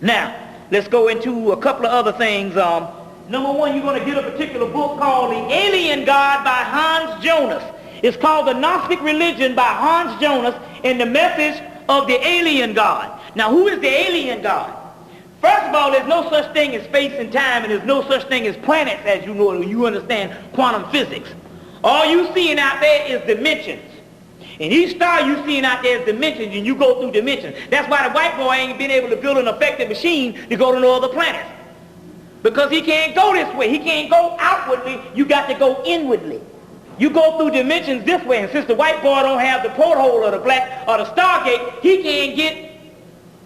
Now, let's go into a couple of other things. Number one, you're going to get a particular book called The Alien God by Hans Jonas. It's called The Gnostic Religion by Hans Jonas and the Message of the Alien God. Now, who is the alien God? First of all, there's no such thing as space and time, and there's no such thing as planets, as you know, you understand quantum physics. All you seeing out there is dimensions. And each star you seeing out there is dimensions, and you go through dimensions. That's why the white boy ain't been able to build an effective machine to go to no other planets. Because he can't go this way. He can't go outwardly. You got to go inwardly. You go through dimensions this way, and since the white boy don't have the porthole or the black or the Stargate, he can't get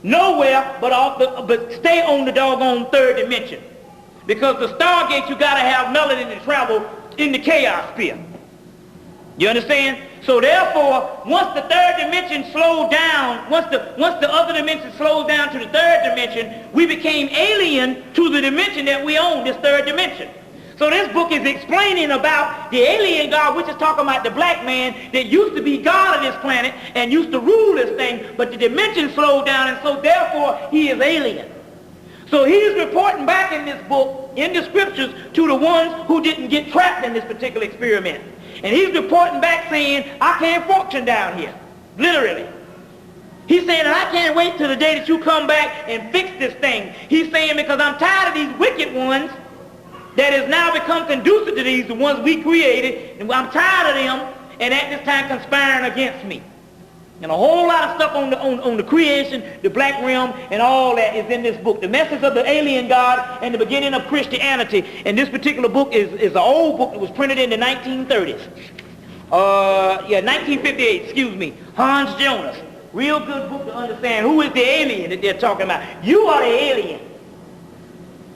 nowhere but stay on the doggone third dimension. Because the Stargate, you got to have melanin to travel in the chaos sphere. You understand? So therefore, once the third dimension slowed down, once the other dimension slowed down to the third dimension, we became alien to the dimension that we own, this third dimension. So this book is explaining about the alien God, which is talking about the black man that used to be God of this planet and used to rule this thing, but the dimension slowed down, and so therefore he is alien. So he's reporting back in this book, in the scriptures, to the ones who didn't get trapped in this particular experiment. And he's reporting back saying, I can't function down here. Literally. He's saying that I can't wait till the day that you come back and fix this thing. He's saying because I'm tired of these wicked ones that has now become conducive to these, the ones we created, and I'm tired of them, and at this time conspiring against me. And a whole lot of stuff on the creation, the black realm, and all that is in this book. The message of the alien God and the beginning of Christianity. And this particular book is an old book that was printed in the 1930s. 1958, excuse me. Hans Jonas. Real good book to understand who is the alien that they're talking about. You are the alien.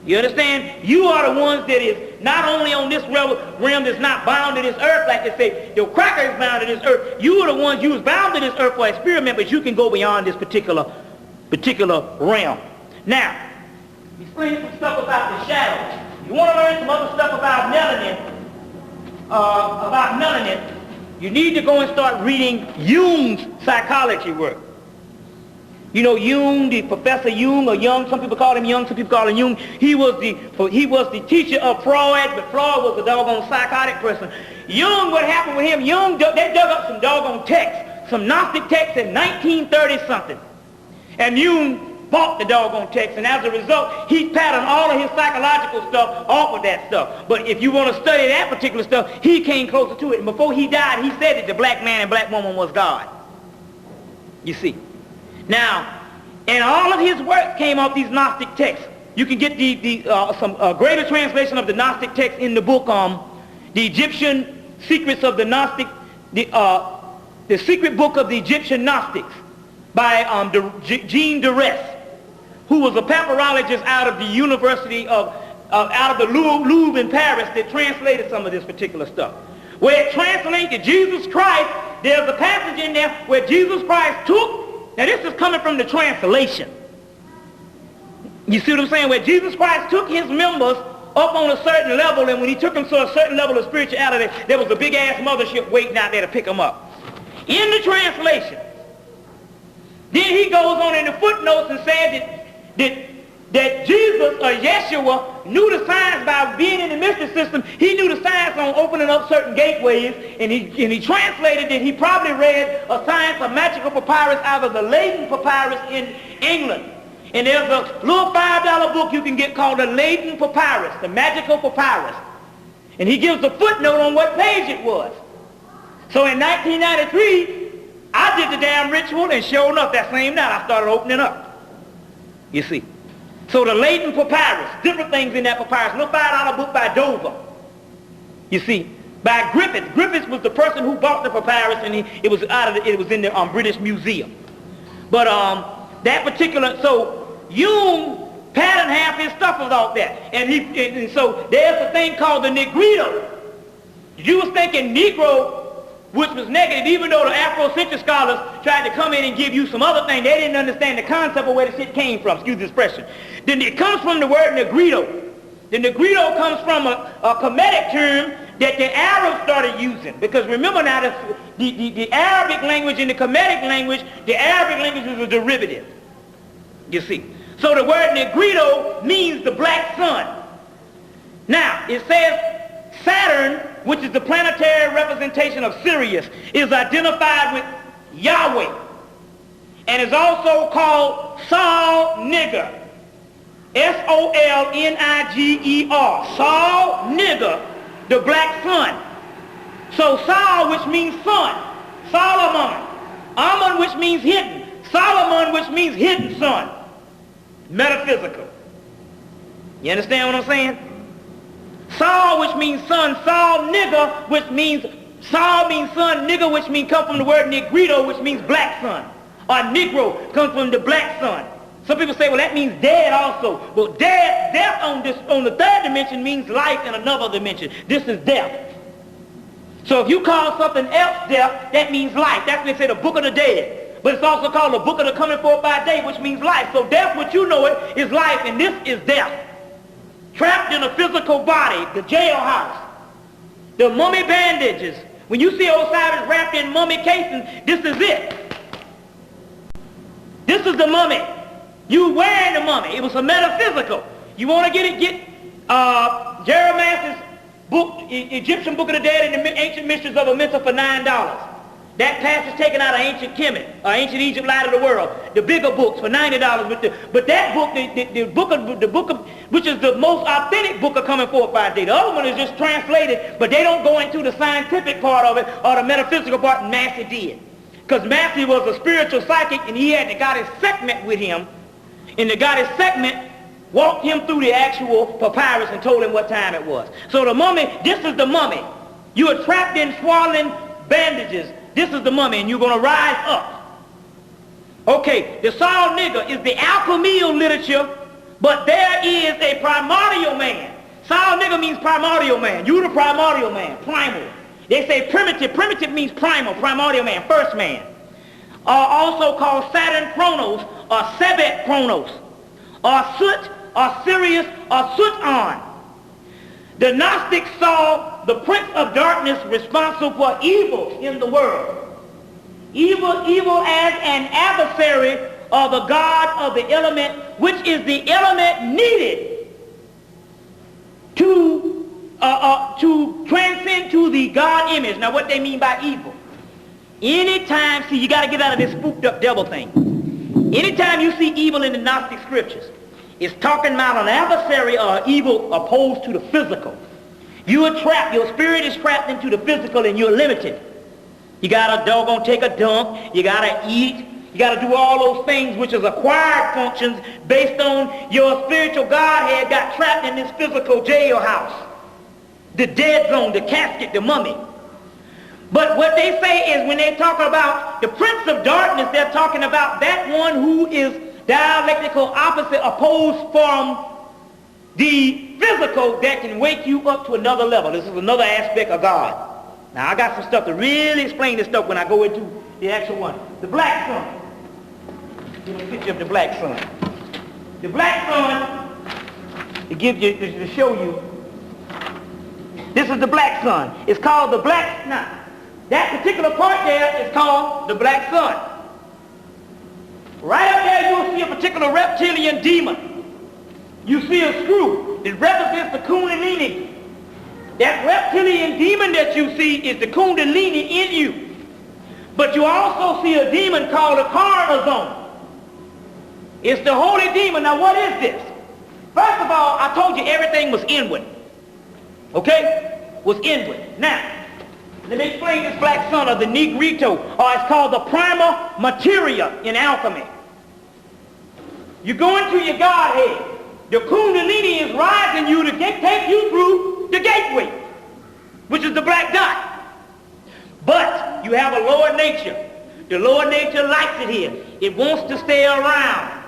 You understand? You are the ones that is not only on this realm that's not bound to this earth, like they say, your cracker is bound to this earth. You are the ones you was bound to this earth for experiment, but you can go beyond this particular realm. Now, explain some stuff about the shadows. You want to learn some other stuff about melanin, you need to go and start reading Jung's psychology work. You know Jung, the Professor Jung, or Jung, some people call him Jung, some people call him Jung. He was the teacher of Freud, but Freud was a doggone psychotic person. Jung, what happened with him, Jung, they dug up some doggone texts, some Gnostic texts in 1930-something. And Jung bought the doggone text, and as a result, he patterned all of his psychological stuff off of that stuff. But if you want to study that particular stuff, he came closer to it. And before he died, he said that the black man and black woman was God. You see. Now, and all of his work came off these Gnostic texts. You can get some greater translation of the Gnostic text in the book, The Egyptian Secrets of the Gnostic, the Secret Book of the Egyptian Gnostics by Jean Duress, who was a papyrologist out of the University out of the Louvre in Paris that translated some of this particular stuff. Where it translates to Jesus Christ, there's a passage in there where Jesus Christ took. Now this is coming from the translation. You see what I'm saying? Where Jesus Christ took his members up on a certain level, and when he took them to a certain level of spirituality, there was a big-ass mothership waiting out there to pick them up. In the translation, then he goes on in the footnotes and said that Jesus or Yeshua knew the science by being in the mystery system. He knew the science on opening up certain gateways, and he translated that he probably read a science of magical papyrus out of the Leyden papyrus in England. And there's a little $5 book you can get called the Leyden papyrus, the magical papyrus. And he gives a footnote on what page it was. So in 1993, I did the damn ritual, and sure enough, that same night I started opening up. You see. So the Leyden papyrus, different things in that papyrus. A little $5 book by Dover. You see, by Griffiths. Griffiths was the person who bought the papyrus, and it was in the British Museum. But that particular, so Jung patterned half his stuff about that, and so there's a thing called the Negrito. You was thinking Negro, which was negative, even though the Afrocentric scholars tried to come in and give you some other thing. They didn't understand the concept of where the shit came from, excuse the expression. Then it comes from the word Negrito. The Negrito comes from a Kemetic term that the Arabs started using. Because remember now, the Arabic language and the Kemetic language, the Arabic language is a derivative. You see. So the word Negrito means the black sun. Now, it says Saturn, which is the planetary representation of Sirius, is identified with Yahweh and is also called Sol Nigger. S-O-L-N-I-G-E-R. Sol Nigger, the black sun. So Sol, which means sun. Solomon. Amun, which means hidden. Solomon, which means hidden sun. Metaphysical. You understand what I'm saying? Sol, which means sun. Sol Nigger, which means, Sol means sun. Nigger, which means, come from the word Negrito, which means black sun. Or Negro comes from the black sun. Some people say, well, that means dead also. Well, death on the third dimension means life in another dimension. This is death. So if you call something else death, that means life. That's when they say the book of the dead. But it's also called the book of the coming forth by day, which means life. So death, what you know it, is life, and this is death. Trapped in a physical body, the jailhouse, the mummy bandages. When you see Osiris wrapped in mummy casing, this is it. This is the mummy. You wearing the mummy. It was a metaphysical. You want to get Jeremiah's book, Egyptian Book of the Dead and the Ancient Mysteries of Amenta for $9. That passage taken out of ancient Kemet, or ancient Egypt, light of the world. The bigger books for $90. But that book, the book of, which is the most authentic book of coming forth by day. The other one is just translated, but they don't go into the scientific part of it or the metaphysical part. Massey did, because Massey was a spiritual psychic, and he had the goddess Sekhmet with him, and the goddess Sekhmet walked him through the actual papyrus and told him what time it was. So the mummy, this is the mummy. You are trapped in swaddling bandages. This is the mummy, and you're going to rise up. Okay, the Saul nigger is the alchemical literature, but there is a primordial man. Saul nigger means primordial man. You're the primordial man, primal. They say primitive. Primitive means primal, primordial man, first man. Also called Saturn Chronos, or Sebet Chronos, or Sut, or Sirius, or Sutan. The Gnostics saw the prince of darkness responsible for evil in the world. Evil as an adversary of the God of the element, which is the element needed to transcend to the God image. Now what they mean by evil. Anytime, see, you got to get out of this spooked up devil thing. Anytime you see evil in the Gnostic scriptures, it's talking about an adversary or evil opposed to the physical. You are trapped. Your spirit is trapped into the physical, and you're limited. You got to doggone take a dump. You got to eat. You got to do all those things, which is acquired functions based on your spiritual Godhead got trapped in this physical jailhouse. The dead zone, the casket, the mummy. But what they say is when they talk about the prince of darkness, they're talking about that one who is dialectical opposite, opposed from the physical, that can wake you up to another level. This is another aspect of God. Now I got some stuff to really explain this stuff when I go into the actual one. The black sun. Give me a picture of the black sun. The black sun, to give you, to show you, this is the black sun. It's called the black, now, that particular part there is called the black sun. Right up there you'll see a particular reptilian demon. You see a screw that represents the Kundalini. That reptilian demon that you see is the Kundalini in you. But you also see a demon called a Carnazone. It's the holy demon. Now what is this? First of all, I told you everything was inward. Okay? Was inward. Now, let me explain this black sun, or the Negrito, or it's called the prima materia in alchemy. You go into your Godhead. The Kundalini is rising you to take you through the gateway, which is the black dot. But you have a lower nature. The lower nature likes it here. It wants to stay around.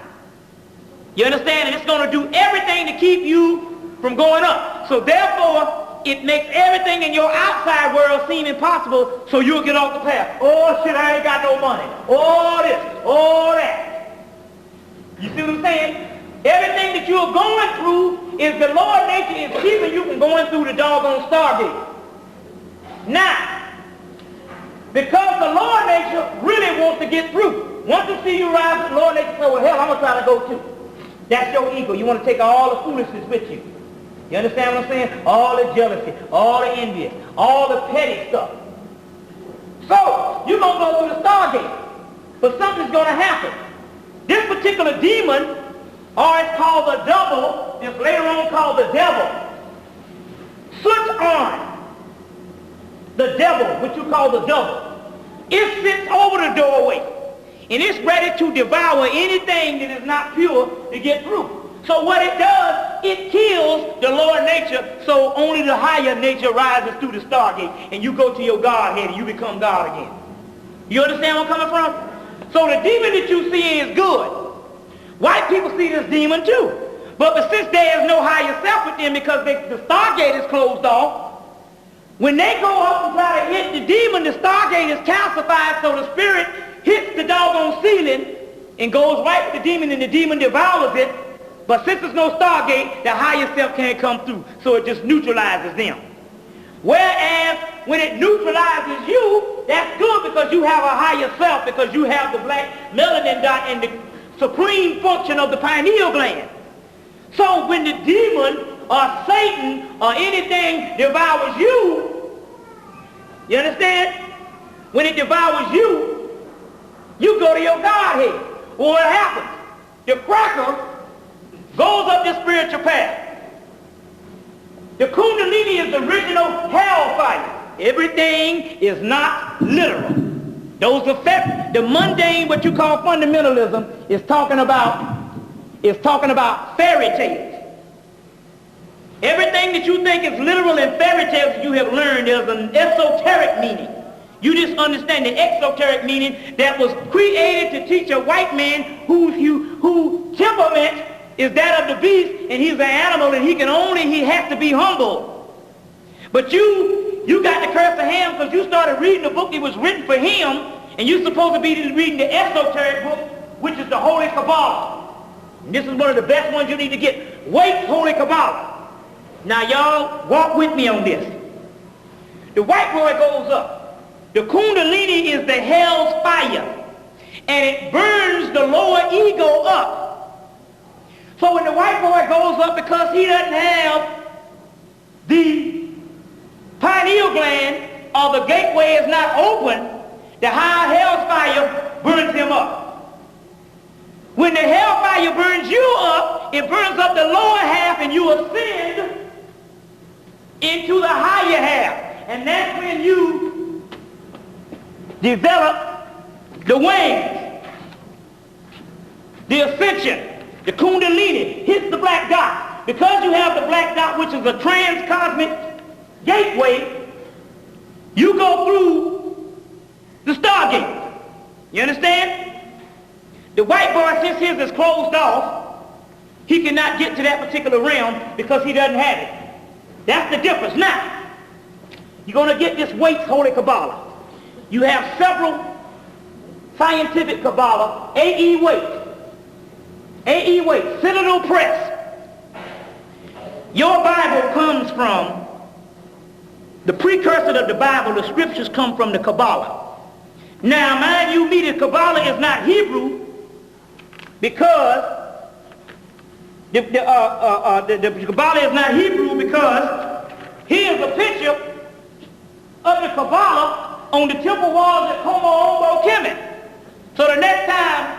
You understand? And it's going to do everything to keep you from going up. So therefore, it makes everything in your outside world seem impossible, so you'll get off the path. Oh shit, I ain't got no money. Oh this, oh that. You see what I'm saying? Everything that you're going through is the Lord nature is keeping you from going through the doggone stargate. Now, because the Lord nature really wants to get through. Once you see you rise, the Lord nature says, well, hell, I'm going to try to go too. That's your ego. You want to take all the foolishness with you. You understand what I'm saying? All the jealousy, all the envy, all the petty stuff. So, you're going to go through the stargate. But something's going to happen. This particular demon, or it's called the double, it's later on called the devil. Switch on the devil, which you call the devil. It sits over the doorway, and it's ready to devour anything that is not pure to get through. So what it does, it kills the lower nature, so only the higher nature rises through the stargate, and you go to your Godhead, and you become God again. You understand where I'm coming from? So the demon that you see is good. White people see this demon too. But since there is no higher self with them because the stargate is closed off, When they go up and try to hit the demon, the stargate is calcified, so the spirit hits the doggone ceiling and goes right with the demon, and the demon devours it. But since there's no stargate, the higher self can't come through, so it just neutralizes them. Whereas when it neutralizes you, that's good because you have a higher self, because you have the black melanin dot and the supreme function of the pineal gland. So when the demon or Satan or anything devours you, you understand? When it devours you, you go to your Godhead. Well, what happens? The cracker goes up this spiritual path. The Kundalini is the original hellfire. Everything is not literal. Those effects, the mundane, what you call fundamentalism, is talking about fairy tales. Everything that you think is literal in fairy tales that you have learned, there's an esoteric meaning. You just understand the exoteric meaning that was created to teach a white man whose temperament is that of the beast, and he's an animal, and he has to be humble. But you got the curse of Ham because you started reading the book that was written for him, and you're supposed to be reading the esoteric book, which is the Holy Kabbalah. And this is one of the best ones you need to get. Waite's Holy Kabbalah. Now y'all walk with me on this. The white boy goes up. The Kundalini is the hell's fire, and it burns the lower ego up. So when the white boy goes up, because he doesn't have the pineal gland or the gateway is not open, the high hell's fire burns him up. When the hellfire burns you up, it burns up the lower half and you ascend into the higher half. And that's when you develop the wings, the ascension. The Kundalini hits the black dot. Because you have the black dot, which is a transcosmic gateway, you go through the stargate. You understand? The white boy, since his is closed off, he cannot get to that particular realm because he doesn't have it. That's the difference. Now, you're going to get this Waite's Holy Kabbalah. You have several scientific Kabbalah, A.E. Waite. A.E. Waite, Citadel Press. Your Bible comes from, the precursor of the Bible, the scriptures come from the Kabbalah. Now, mind you, me, the Kabbalah is not Hebrew because, the Kabbalah is not Hebrew because here's a picture of the Kabbalah on the temple walls at Como, Kemet. So the next time,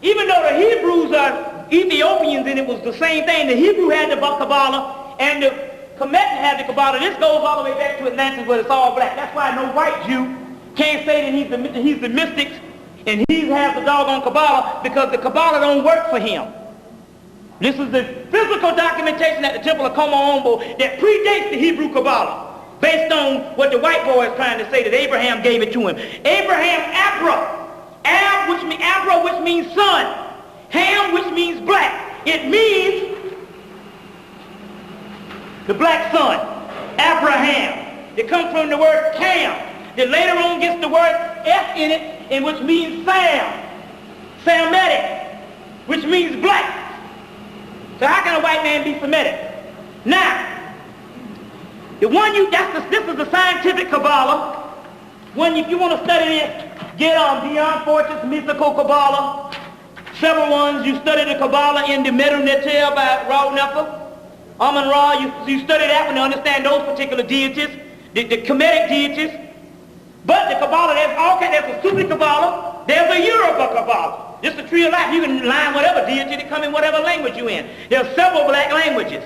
even though the Hebrews are Ethiopians and it was the same thing, the Hebrew had the Kabbalah and the Kemetan had the Kabbalah. This goes all the way back to Atlantis where it's all black. That's why no white Jew can't say that he's the mystics and he has the doggone Kabbalah, because the Kabbalah don't work for him. This is the physical documentation at the Temple of Como that predates the Hebrew Kabbalah, based on what the white boy is trying to say, that Abraham gave it to him. Abraham Abra, Abra, which means son. Ham, which means black. It means the black son, Abraham. It comes from the word Cam, that later on gets the word F in it, and which means Sam, Semitic, which means black. So how can a white man be Semitic? Now, the one this is the scientific Kabbalah. One, if you want to study this, get on Beyond Fortune's Mystical Kabbalah. Several ones. You study the Kabbalah in the Medu Neter by Ra Nefer, Amun Ra. You study that one to understand those particular deities, the Kemetic deities. But the Kabbalah, there's all kinds. There's a Sufi Kabbalah. There's a Yoruba Kabbalah. Just the tree of life. You can line whatever deity to come in whatever language you're in. There's several black languages.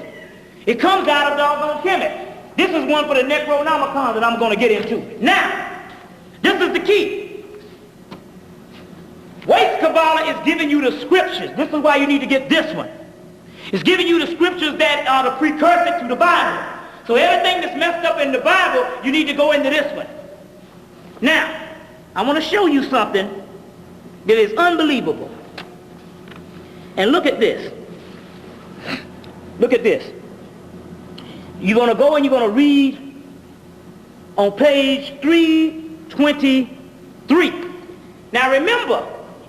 It comes out of doggone Kemet. This is one for the Necronomicon that I'm going to get into. Now, this is the key. Waite's Kabbalah is giving you the scriptures. This is why you need to get this one. It's giving you the scriptures that are the precursor to the Bible. So everything that's messed up in the Bible, you need to go into this one. Now, I want to show you something that is unbelievable. And look at this. Look at this. You're going to go and you're going to read on page 323. Now remember,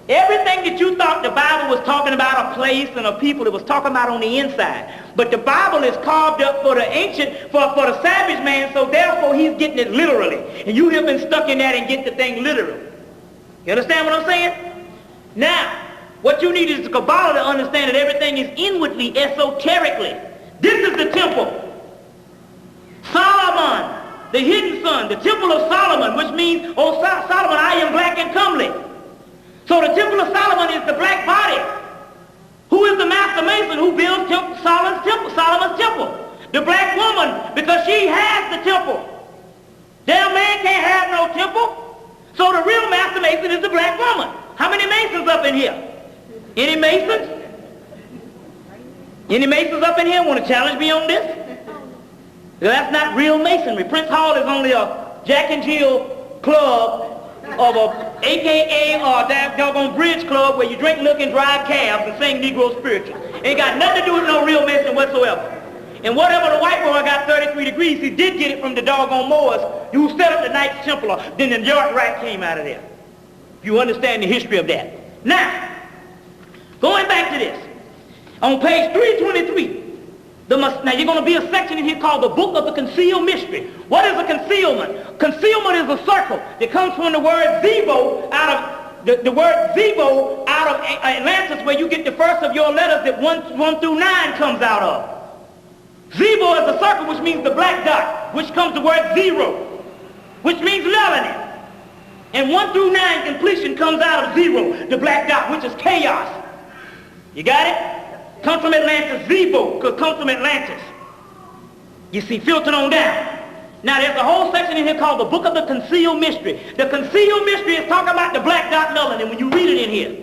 everything that you thought the Bible was talking about a place and a people, it was talking about on the inside. But the Bible is carved up for the ancient, for the savage man, so therefore he's getting it literally. And you have been stuck in that and get the thing literal. You understand what I'm saying? Now, what you need is the Kabbalah to understand that everything is inwardly, esoterically. This is the temple. Solomon, the hidden son, the temple of Solomon, which means, oh Solomon, I am black and comely. So the temple of Solomon is the black body. Who is the master mason who builds Solomon's temple? The black woman, because she has the temple. Damn man can't have no temple. So the real master mason is the black woman. How many masons up in here? Any masons? Any masons up in here want to challenge me on this? That's not real masonry. Prince Hall is only a Jack and Jill club of a AKA or that doggone bridge club where you drink, look, and drive cabs and sing Negro spirituals. Ain't got nothing to do with no real mason whatsoever. And whatever the white boy got 33 degrees, he did get it from the doggone Moors who set up the Knights Templar. Then the York Rite came out of there. You understand the history of that. Now, going back to this, on page 323, now you're going to be a section in here called the Book of the Concealed Mystery. What is a concealment? Concealment is a circle that comes from the word Zebo out of the word Zebo out of Atlantis, where you get the first of your letters that 1 through 9 comes out of. Zebo is a circle, which means the black dot, which comes the word zero, which means melanin. And 1 through 9 completion comes out of zero, the black dot, which is chaos. You got it? Comes from Atlantis. Zebo comes from Atlantis. You see, filtered on down. Now there's a whole section in here called the Book of the Concealed Mystery. The Concealed Mystery is talking about the black dot melanin when you read it in here.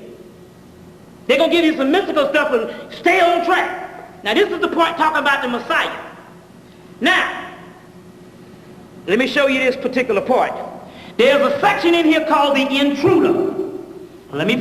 They're going to give you some mystical stuff and stay on track. Now this is the point talking about the Messiah. Now, let me show you this particular part. There's a section in here called the Intruder. Let me